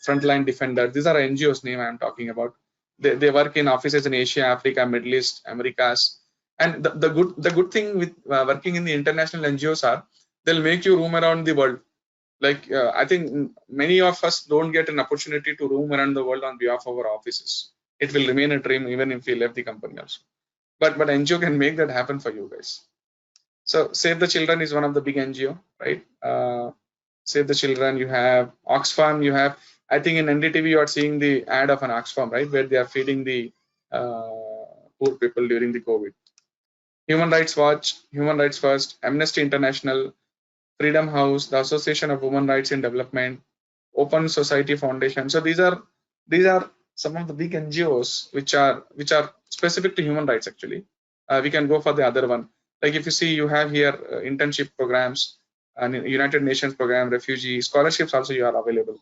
Frontline Defender. These are NGOs name I am talking about. They work in offices in Asia, Africa, Middle East, Americas. And the good thing with working in the international NGOs are they'll make you roam around the world. Like I think many of us don't get an opportunity to roam around the world on behalf of our offices. It will remain a dream even if we left the company also. But NGO can make that happen for you guys. So Save the Children is one of the big NGO, right? Save the Children. You have Oxfam. You have, I think in NDTV you are seeing the ad of an Oxfam, right, where they are feeding the poor people during the COVID. Human Rights Watch, Human Rights First, Amnesty International, Freedom House, the Association of Women Rights in Development, Open Society Foundation. So these are some of the big NGOs which are specific to human rights. Actually, we can go for the other one. Like if you see, you have here internship programs and United Nations program, refugee scholarships also you are available,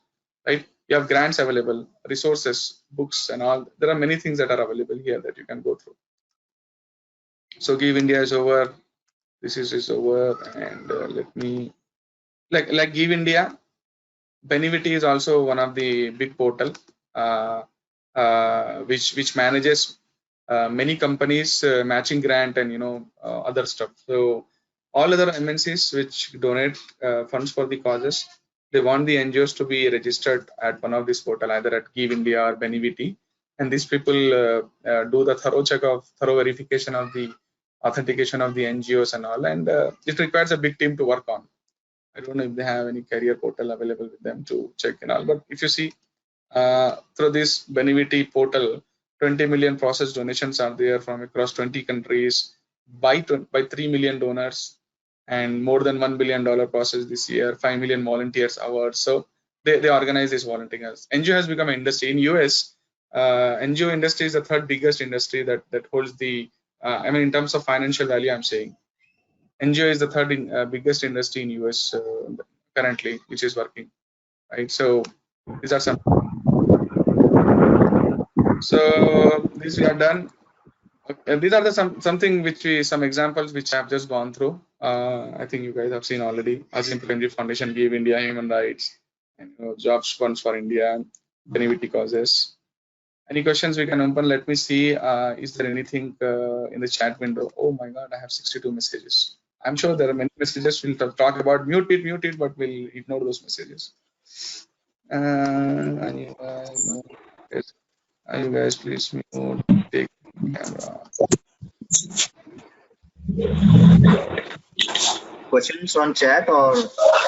right? You have grants available, resources, books and all. There are many things that are available here that you can go through. So Give India is over. This is over, and let me like Give India. Benevity is also one of the big portal which manages many companies matching grant and other stuff. So all other MNCs which donate funds for the causes, they want the NGOs to be registered at one of these portal, either at Give India or Benevity, and these people do the thorough verification of the authentication of the NGOs and all, and it requires a big team to work on. I don't know if they have any career portal available with them to check and all, but if you see through this Benevity portal, 20 million processed donations are there from across 20 countries by 3 million donors, and more than $1 billion processed this year, 5 million volunteers hours. So they organize this volunteers. NGO has become an industry. In US, NGO industry is the third biggest industry that holds the, I mean, in terms of financial value, I'm saying. NGO is the third biggest industry in US currently, which is working, right? So these are some. So this we are done. These are some examples which I have just gone through. I think you guys have seen already. Azim Premji Foundation, Give India, Human Rights, and jobs funds for India, Benevity causes. Any questions we can open? Let me see. Is there anything in the chat window? Oh my God, I have 62 messages. I'm sure there are many messages. We'll talk about mute it, but we'll ignore those messages. You guys please mute, take camera. Questions on chat or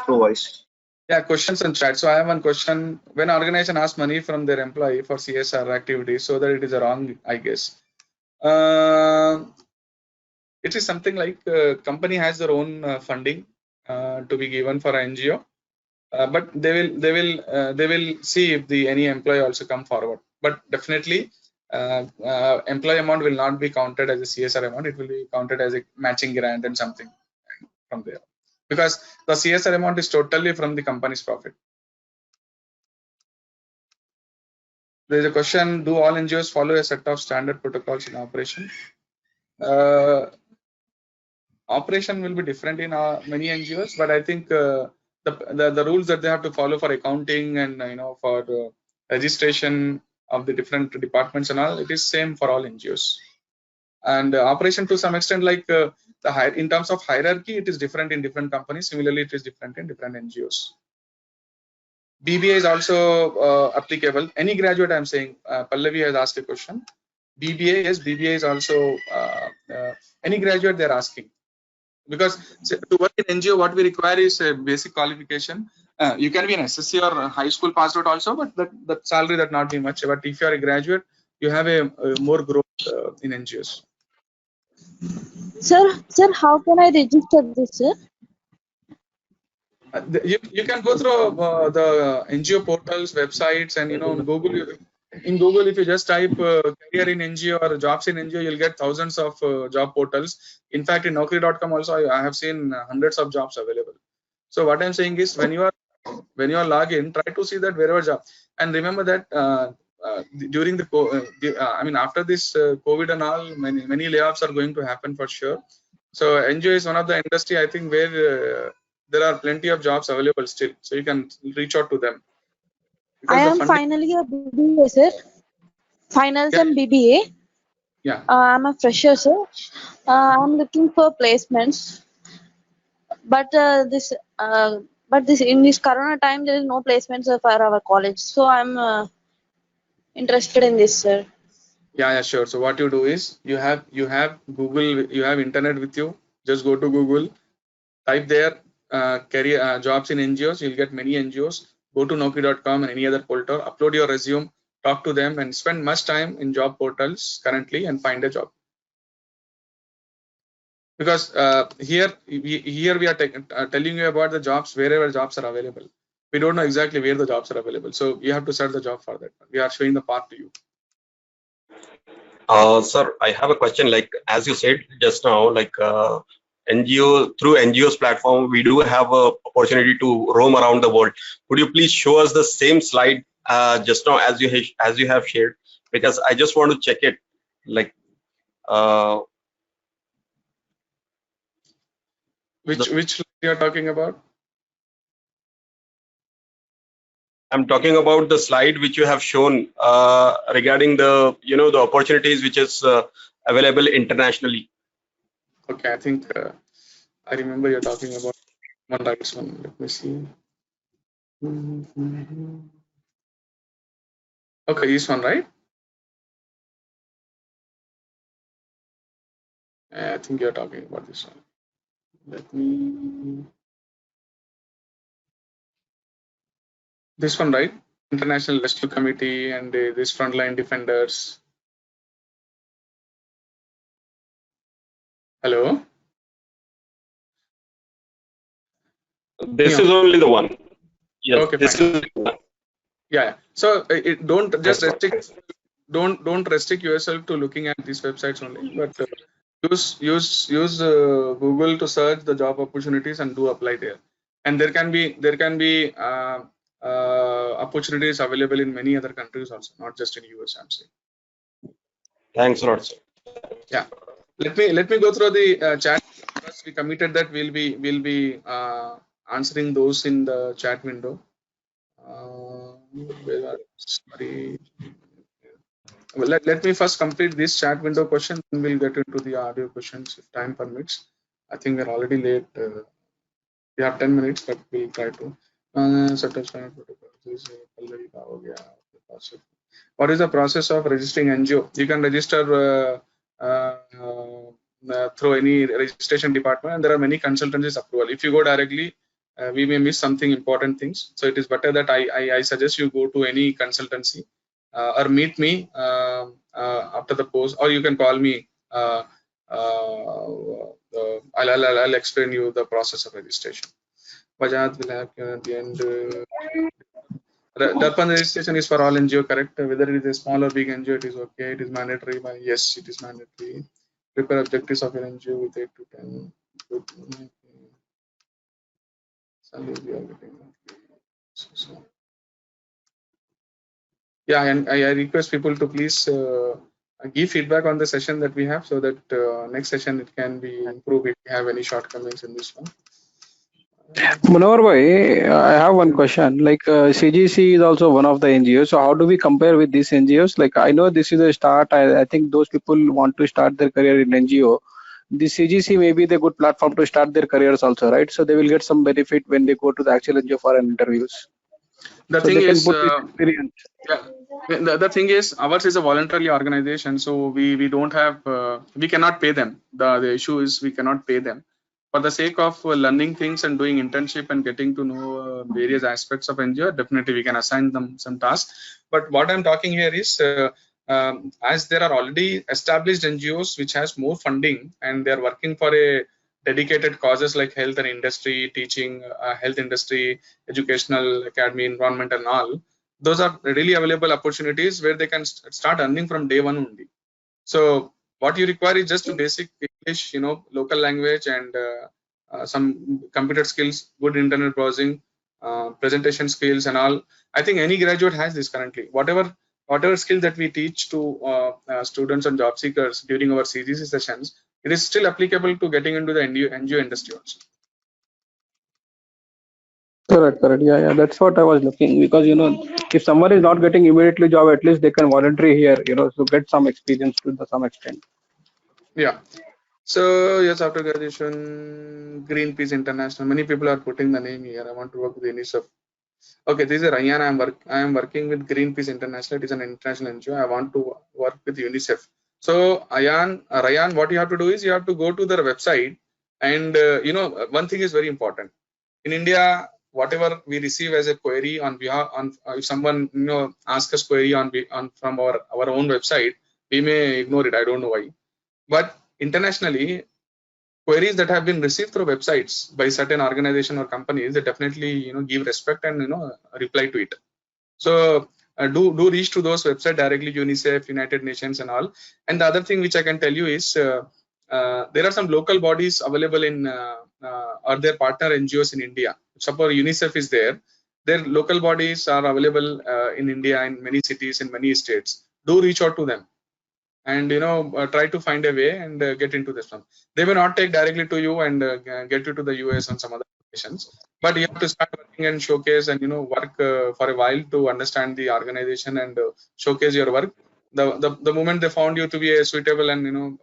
through voice? Yeah, questions on chat. So I have one question. When an organization asks money from their employee for CSR activities, so that it is wrong, I guess. It is something like company has their own funding to be given for an NGO, but they will see if any employee also come forward. But definitely, employee amount will not be counted as a CSR amount. It will be counted as a matching grant and something from there, because the CSR amount is totally from the company's profit. There is a question: do all NGOs follow a set of standard protocols in operation? Operation will be different in many NGOs, but I think the rules that they have to follow for accounting and for registration of the different departments and all, it is same for all NGOs. And operation to some extent, like in terms of hierarchy, it is different in different companies. Similarly, it is different in different NGOs. BBA is also applicable. Any graduate, I'm saying, Pallavi has asked a question. BBA, yes, BBA is also any graduate they're asking. Because to work in NGO, what we require is a basic qualification. You can be an SSC or a high school passed out also, but that salary that not be much. But if you are a graduate, you have a more growth in NGOs. Sir, how can I register this, sir? You can go through the NGO portals, websites, and in Google, if you just type career in NGO or jobs in NGO, you'll get thousands of job portals. In fact, in Naukri.com also, I have seen hundreds of jobs available. So what I'm saying is, when you are log in, try to see that wherever job. And remember that during after this COVID and all, many layoffs are going to happen for sure. So NGO is one of the industry, I think, where there are plenty of jobs available still. So you can reach out to them. I am finally a BBA, sir. Finals and BBA. Yeah. I'm a fresher, sir. I'm looking for placements, but this in this Corona time there is no placements for our college. So I'm interested in this, sir. Yeah, sure. So what you do is you have Google, you have internet with you. Just go to Google, type there career jobs in NGOs. You'll get many NGOs. Go to Naukri.com and any other portal, upload your resume, talk to them, and spend much time in job portals currently and find a job. Because here we are telling you about the jobs wherever jobs are available. We don't know exactly where the jobs are available, so you have to search the job for that. We are showing the path to you. Sir, I have a question. Like as you said just now, like NGO through NGOs platform, we do have a opportunity to roam around the world. Could you please show us the same slide just now as you have shared? Because I just want to check it. Like which you are talking about? I'm talking about the slide which you have shown regarding the the opportunities which is available internationally. Okay, I think I remember you're talking about one rights one. Let me see. Okay, this one, right? I think you're talking about this one. Let me. This one, right? International Rescue Committee and this frontline defenders. Hello. This is only the one. Yes, okay, this fine. is one. Yeah. So don't just restrict. Don't restrict yourself to looking at these websites only, but use Google to search the job opportunities and do apply there. And there can be opportunities available in many other countries also, not just in US. I'm saying. Thanks a lot, sir. Yeah. Let me go through the chat, because we committed that we'll be answering those in the chat window. Sorry. Well, let me first complete this chat window question, then we'll get into the audio questions if time permits. I think we're already late. We have 10 minutes, but we'll try to. Satisfying protocol. What is the process of registering NGO? You can register through any registration department, and there are many consultancies approval. If you go directly, we may miss something important things. So it is better that I suggest you go to any consultancy or meet me after the post, or you can call me. I'll explain you the process of registration. Bajaj will have at the end. Darpan registration is for all NGO, correct? Whether it is a small or big NGO, it is okay. It is mandatory. Yes, it is mandatory. Prepare objectives of an NGO with 8 to 10. Yeah, and I request people to please give feedback on the session that we have, so that next session it can be improved if you have any shortcomings in this one. Munawar bhai, I have one question. Like CGC is also one of the NGOs. So how do we compare with these NGOs? Like I know this is a start. I think those people want to start their career in NGO. The CGC may be the good platform to start their careers also, right? So they will get some benefit when they go to the actual NGO for an interviews. The So thing they can is, put this experience. yeah, the thing is, ours is a voluntary organization, so we don't have we cannot pay them. The issue is we cannot pay them. For the sake of learning things and doing internship and getting to know various aspects of NGO, definitely we can assign them some tasks. But what I'm talking here is, as there are already established NGOs which has more funding and they are working for a dedicated causes like health and industry, teaching, health industry, educational, academy, environment, and all. Those are readily available opportunities where they can start earning from day one only. So what you require is just basic English, local language, and some computer skills, good internet browsing, presentation skills, and all. I think any graduate has this currently. Whatever skill that we teach to students and job seekers during our CGC sessions, it is still applicable to getting into the NGO industry also. Correct. Yeah. That's what I was looking, because if someone is not getting immediately job, at least they can voluntary here, to get some experience to some extent. Yeah. So yes, after graduation, Greenpeace International. Many people are putting the name here. I want to work with UNICEF. Okay, this is Ryan. I am working with Greenpeace International. It is an international NGO. I want to work with UNICEF. So Ryan, what you have to do is you have to go to their website, and one thing is very important. In India, whatever we receive as a query on behalf if someone asks us query on from our own website, we may ignore it. I don't know why. But internationally, queries that have been received through websites by certain organization or companies, they definitely give respect and reply to it. So do reach to those websites directly, UNICEF, United Nations, and all. And the other thing which I can tell you is there are some local bodies available in or their partner NGOs in India. Suppose UNICEF is there, their local bodies are available in India in many cities in many states. Do reach out to them, and try to find a way and get into this one. They may not take directly to you and get you to the US and some other locations, but you have to start working and showcase and work for a while to understand the organization and showcase your work. The moment they found you to be a suitable and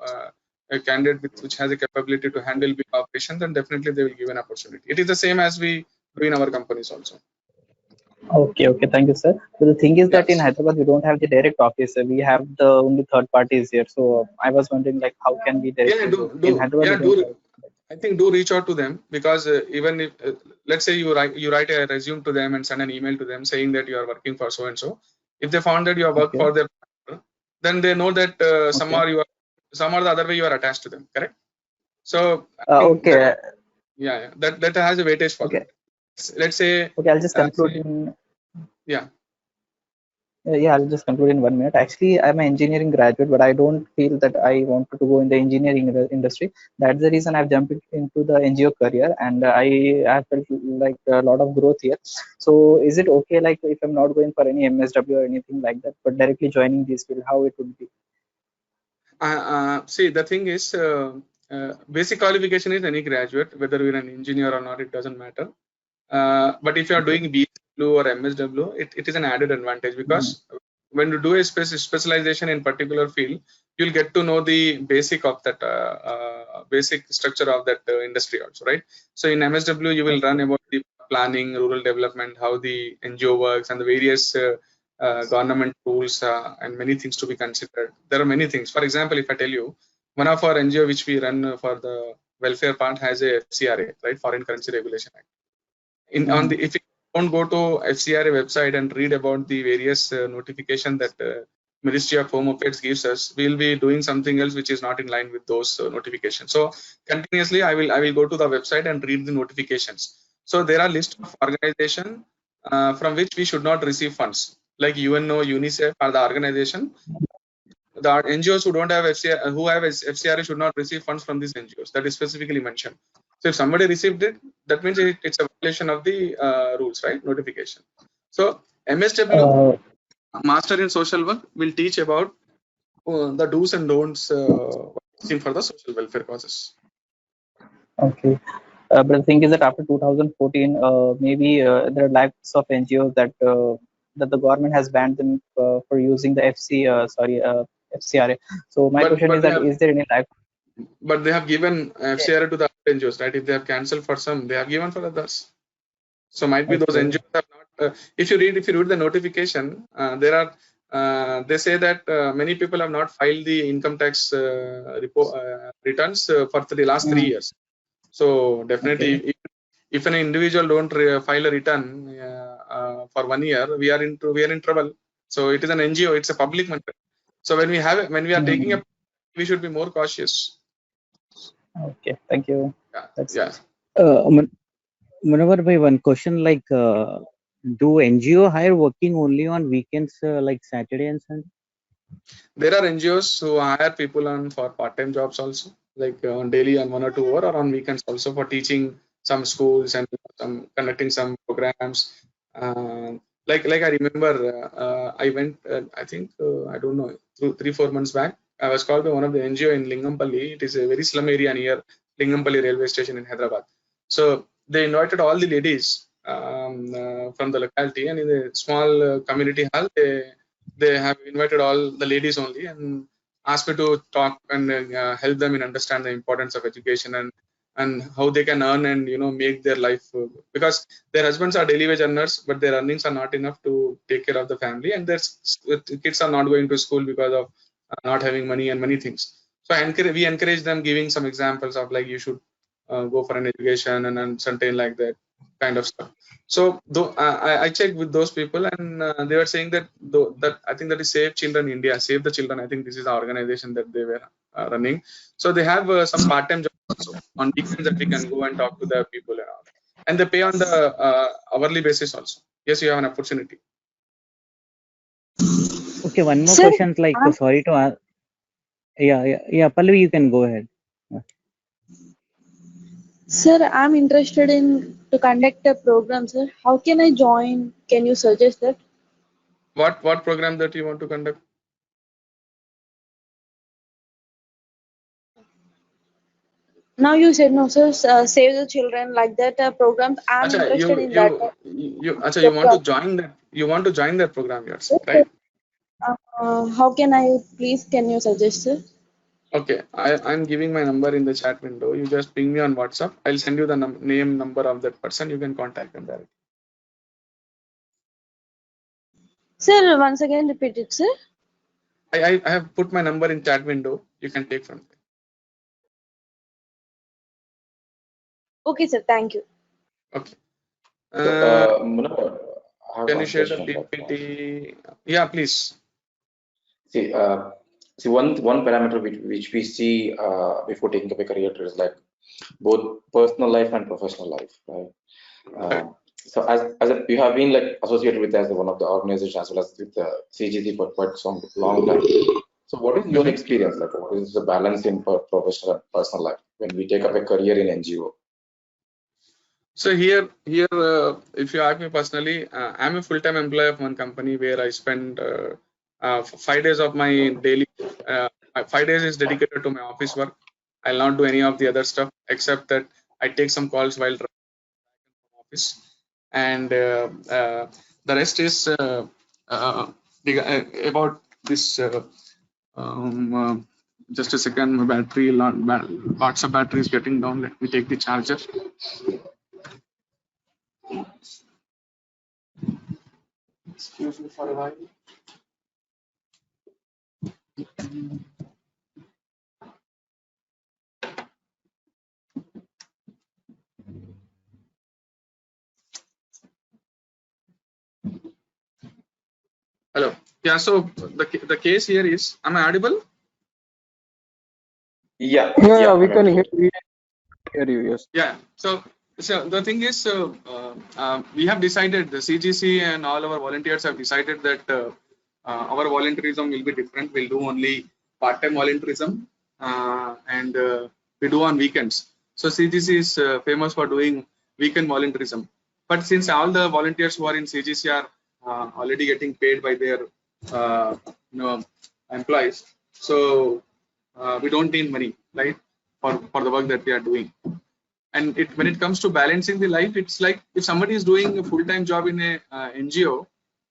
a candidate which has a capability to handle big operations, then definitely they will give an opportunity. It is the same as we do in our companies also. Okay, thank you, sir. So the thing is that in Hyderabad we don't have the direct office. We have the only third parties here. So I was wondering, like, how can we directly in Hyderabad? I think do reach out to them, because even if let's say you write a resume to them and send an email to them saying that you are working for so and so. If they found that you are work for their partner, then they know that some or the other way you are attached to them. Correct? So that has a weightage for that. Let's say. Okay, I'll just conclude in. I'll just conclude in 1 minute. Actually, I'm an engineering graduate, but I don't feel that I want to go in the engineering industry. That's the reason I've jumped into the NGO career, and I felt like a lot of growth here. So, is it okay, like, if I'm not going for any MSW or anything like that, but directly joining this field, how it would be? See, the thing is, basic qualification is any graduate, whether you're an engineer or not, it doesn't matter. But if you are doing BSc MSW or MSW, it is an added advantage because when you do a specialization in particular field, you'll get to know the basic of that basic structure of that industry also, right? So in MSW, you will run about the planning, rural development, how the NGO works, and the various government rules and many things to be considered. There are many things. For example, if I tell you, one of our NGO which we run for the welfare part has a FCRA, right? Foreign Currency Regulation Act. On the if you don't go to FCRA website and read about the various notification that Ministry of Home Affairs gives us, we'll be doing something else which is not in line with those notifications. So continuously, I will go to the website and read the notifications. So there are list of organization from which we should not receive funds, like UNO, UNICEF are the organization. The NGOs who don't have FCRA, who have FCRA should not receive funds from these NGOs. That is specifically mentioned. So if somebody received it, that means it's a violation of the rules, right? Notification. So MSW, Master in Social Work, will teach about the do's and don'ts for the social welfare causes. Okay. But the thing is that after 2014, maybe there are lakhs of NGOs that that the government has banned them for using the FCRA. So my question is that is there any lack? But they have given FCRA to the NGOs, right? If they have cancelled for some, they have given for others. So might be those NGOs have not. If you read the notification, there are they say that many people have not filed the income tax returns for the last 3 years. So definitely, if an individual don't file a return for 1 year, we are in trouble. So it is an NGO; it's a public matter. So when we are taking a, we should be more cautious. Okay, thank you. Yeah. Munawar bhai, one question, like do NGO hire working only on weekends, like Saturday and Sunday? There are NGOs who hire people on for part-time jobs also, like on daily on 1 or 2 hours, or on weekends also for teaching some schools and conducting some programs. Like I remember, I went, I think I don't know, 3-4 months back, I was called by one of the NGO in Lingampalli. It is a very slum area near Lingampalli railway station in Hyderabad. So they invited all the ladies from the locality, and in a small community hall, they have invited all the ladies only and asked me to talk and help them in understand the importance of education and how they can earn and make their life because their husbands are daily wage earners, but their earnings are not enough to take care of the family, and their kids are not going to school because of not having money and many things. So we encourage them, giving some examples of like you should go for an education and something like that kind of stuff. So I checked with those people, and they were saying that I think that is Save Children India, Save the Children. I think this is the organization that they were running. So they have some part-time jobs also on weekends that we can go and talk to the people and all. And they pay on the hourly basis also. Yes, you have an opportunity. Okay, one more question. Like, sorry to ask. Yeah. Pallavi, you can go ahead. Sir, I'm interested in to conduct a program, sir. How can I join? Can you suggest that? What program that you want to conduct? Now you said no, sir. Save the Children, like that programs. I'm interested in that. You want to join that? You want to join that program, yourself, right? How can I? Please, can you suggest, sir? Okay, I'm giving my number in the chat window. You just ping me on WhatsApp. I'll send you the name, number of that person. You can contact them directly. Sir, once again repeat it, sir. I have put my number in chat window. You can take from there. Okay, sir. Thank you. Okay. Munawar, Can you share the PPT? Yeah, please. See, one parameter which we see before taking up a career is like both personal life and professional life, right? So as you have been like associated with as one of the organizations as well as with the CGC for quite some long time. So what is your experience like? What is the balance in professional and personal life when we take up a career in NGO? So here, if you ask me personally, I'm a full-time employee of one company where I spend 5 days of my daily. 5 days is dedicated to my office work. I'll not do any of the other stuff except that I take some calls while driving from office. and the rest is about this. Just a second, my battery, lots of battery is getting down. Let me take the charger. Excuse me for a while. Hello. Yeah. So the case here is, am I audible? Yeah, Yeah, we I'm can able to. hear you. Yes. Yeah. So the thing is, we have decided, the CGC and all our volunteers have decided that our volunteerism will be different. We'll do only part-time volunteerism, and we do on weekends. So CGC is famous for doing weekend volunteerism. But since all the volunteers who are in CGC are already getting paid by their employees, so we don't need money, right, for the work that we are doing. And when it comes to balancing the life, it's like if somebody is doing a full-time job in a NGO,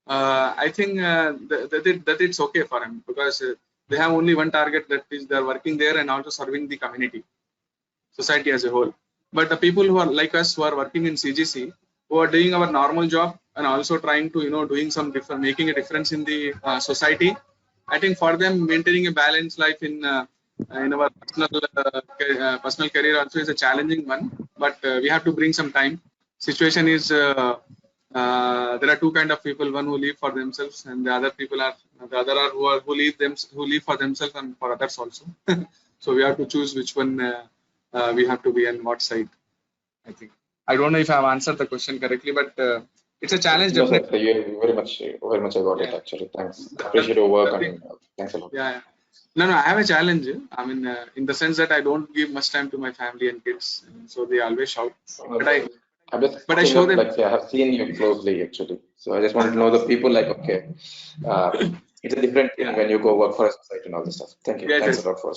I think that it's okay for him, because they have only one target, that is they're working there and also serving the community, society as a whole. But the people who are like us, who are working in CGC, who are doing our normal job and also trying to doing some different, making a difference in the society, I think for them maintaining a balanced life in our personal career also is a challenging one. But we have to bring some time. Situation is there are two kind of people: one who live for themselves, and the other who live for themselves and for others also. So we have to choose which one we have to be on what side. I think I don't know if I have answered the question correctly, but it's a challenge. No, sir. Definitely. You very much I got it Yeah. actually. Thanks. Appreciate your work and thanks a lot. Yeah. No, I have a challenge. I mean, in the sense that I don't give much time to my family and kids, so they always shout. I'm just But I show them. like I have seen you closely actually, so I just wanted to know the people like okay, it's a different thing when you go work for a society and all this stuff. Thank you. Yes, Thanks yes. a lot for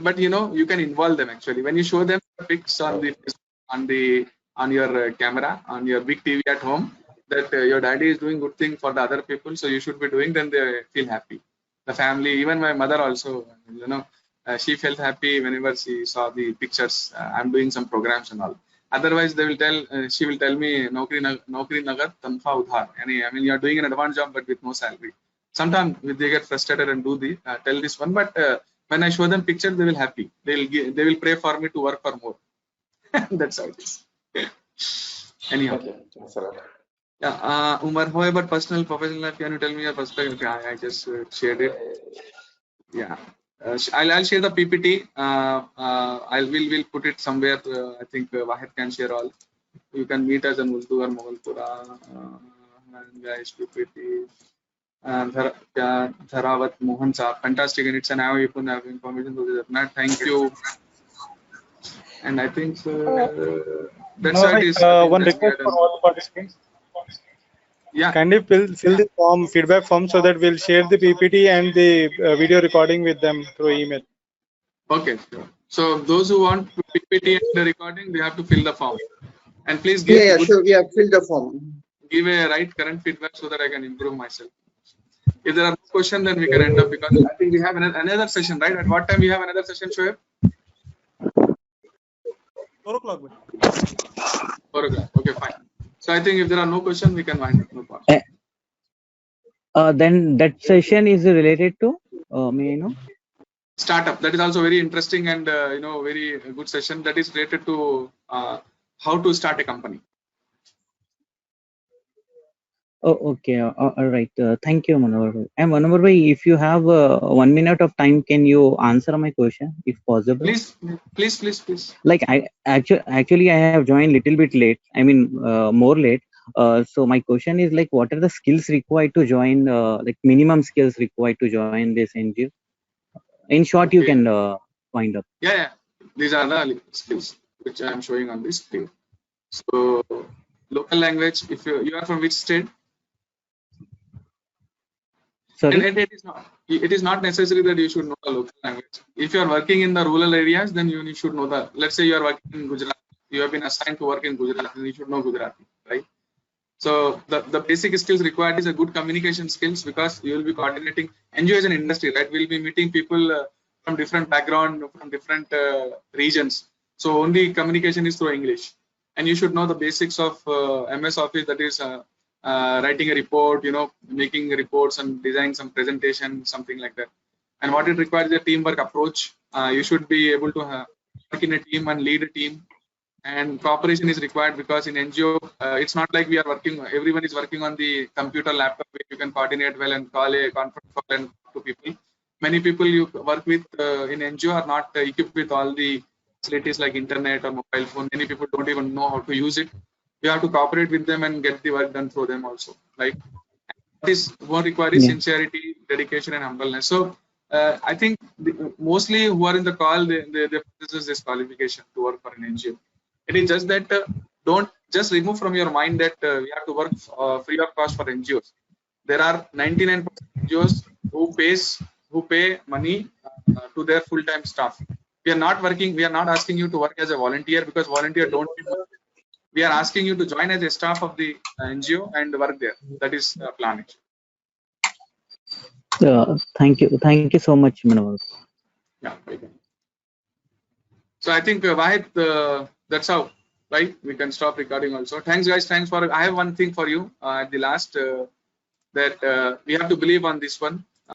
But you can involve them actually when you show them the pics on your camera, on your big TV at home, that your daddy is doing good thing for the other people, so you should be doing. Then they feel happy. The family, even my mother also, she felt happy whenever she saw the pictures. I'm doing some programs and all. Otherwise, she will tell me, Naukri Nagar Tanfa Udhar. I mean, you're doing an advanced job but with no salary. Sometimes they get frustrated and tell this one, but when I show them pictures, they will happy. They will pray for me to work for more. That's how it is. Anyhow. Okay. Thanks a lot. Yeah, Umar, however, personal, professional life, can you tell me your perspective? Okay, I just shared it. Yeah, I'll share the PPT. We'll put it somewhere. I think Wahid can share all. You can meet us in Urdu or Mogalpura. Guys, PPT. Dharawat Mohan Saab, fantastic, and it's an hour you can have information to that. Thank you. And I think that's No, it is. one request for all participants. Yeah. Can you fill the form, feedback form, so that we'll share the PPT and the video recording with them through email. Okay. So those who want PPT and the recording, they have to fill the form. And please give sure. Yeah, fill the form. Give a right current feedback so that I can improve myself. If there are no questions, then we can end up, because I think we have another session, right? At what time we have another session, Shoaib? 4 o'clock. 4 o'clock. Okay, fine. So I think if there are no questions, we can wind up. No problem. Then that session is related to, may I know? Startup. That is also very interesting and very good session. That is related to how to start a company. Oh, okay. All right. Thank you, Manohar. And Manohar bhai, if you have 1 minute of time, can you answer my question, if possible? Please. Like I actually I have joined little bit late. I mean, more late. So my question is like, what are the skills required to join? Like minimum skills required to join this NGO? In short, okay. You can wind up. Yeah. These are the skills which I am showing on this screen. So local language. If you are from which state? Sorry? And it is not necessary that you should know the local language. If you are working in the rural areas, then you should know let's say you are working in Gujarat, you have been assigned to work in Gujarat, and you should know Gujarati, right? So the basic skills required is a good communication skills, because you will be coordinating. NGO is an industry, right? We'll be meeting people from different background, from different regions. So only communication is through English, and you should know the basics of MS Office, that is writing a report, making reports and designing some presentation, something like that. And what it requires is a teamwork approach. You should be able to work in a team and lead a team. And cooperation is required, because in NGO, it's not like we are working, everyone is working on the computer laptop where you can coordinate well and call a conference call and talk to people. Many people you work with in NGO are not equipped with all the facilities like internet or mobile phone. Many people don't even know how to use it. You have to cooperate with them and get the work done through them also. Right? What is more required is sincerity, dedication, and humbleness. So I think mostly who are in the call, they possess this qualification to work for an NGO. It is just that don't just remove from your mind that we have to work free of cost for NGOs. There are 99% NGOs who pay money to their full-time staff. We are not asking you to work as a volunteer, because volunteer don't pay money. We are asking you to join as a staff of the NGO and work there. That is the plan. Thank you so much, Munawar. Yeah. So I think Wahid, that's how, right? We can stop recording also. Thanks, guys. Thanks for. I have one thing for you at the last, that we have to believe on this one.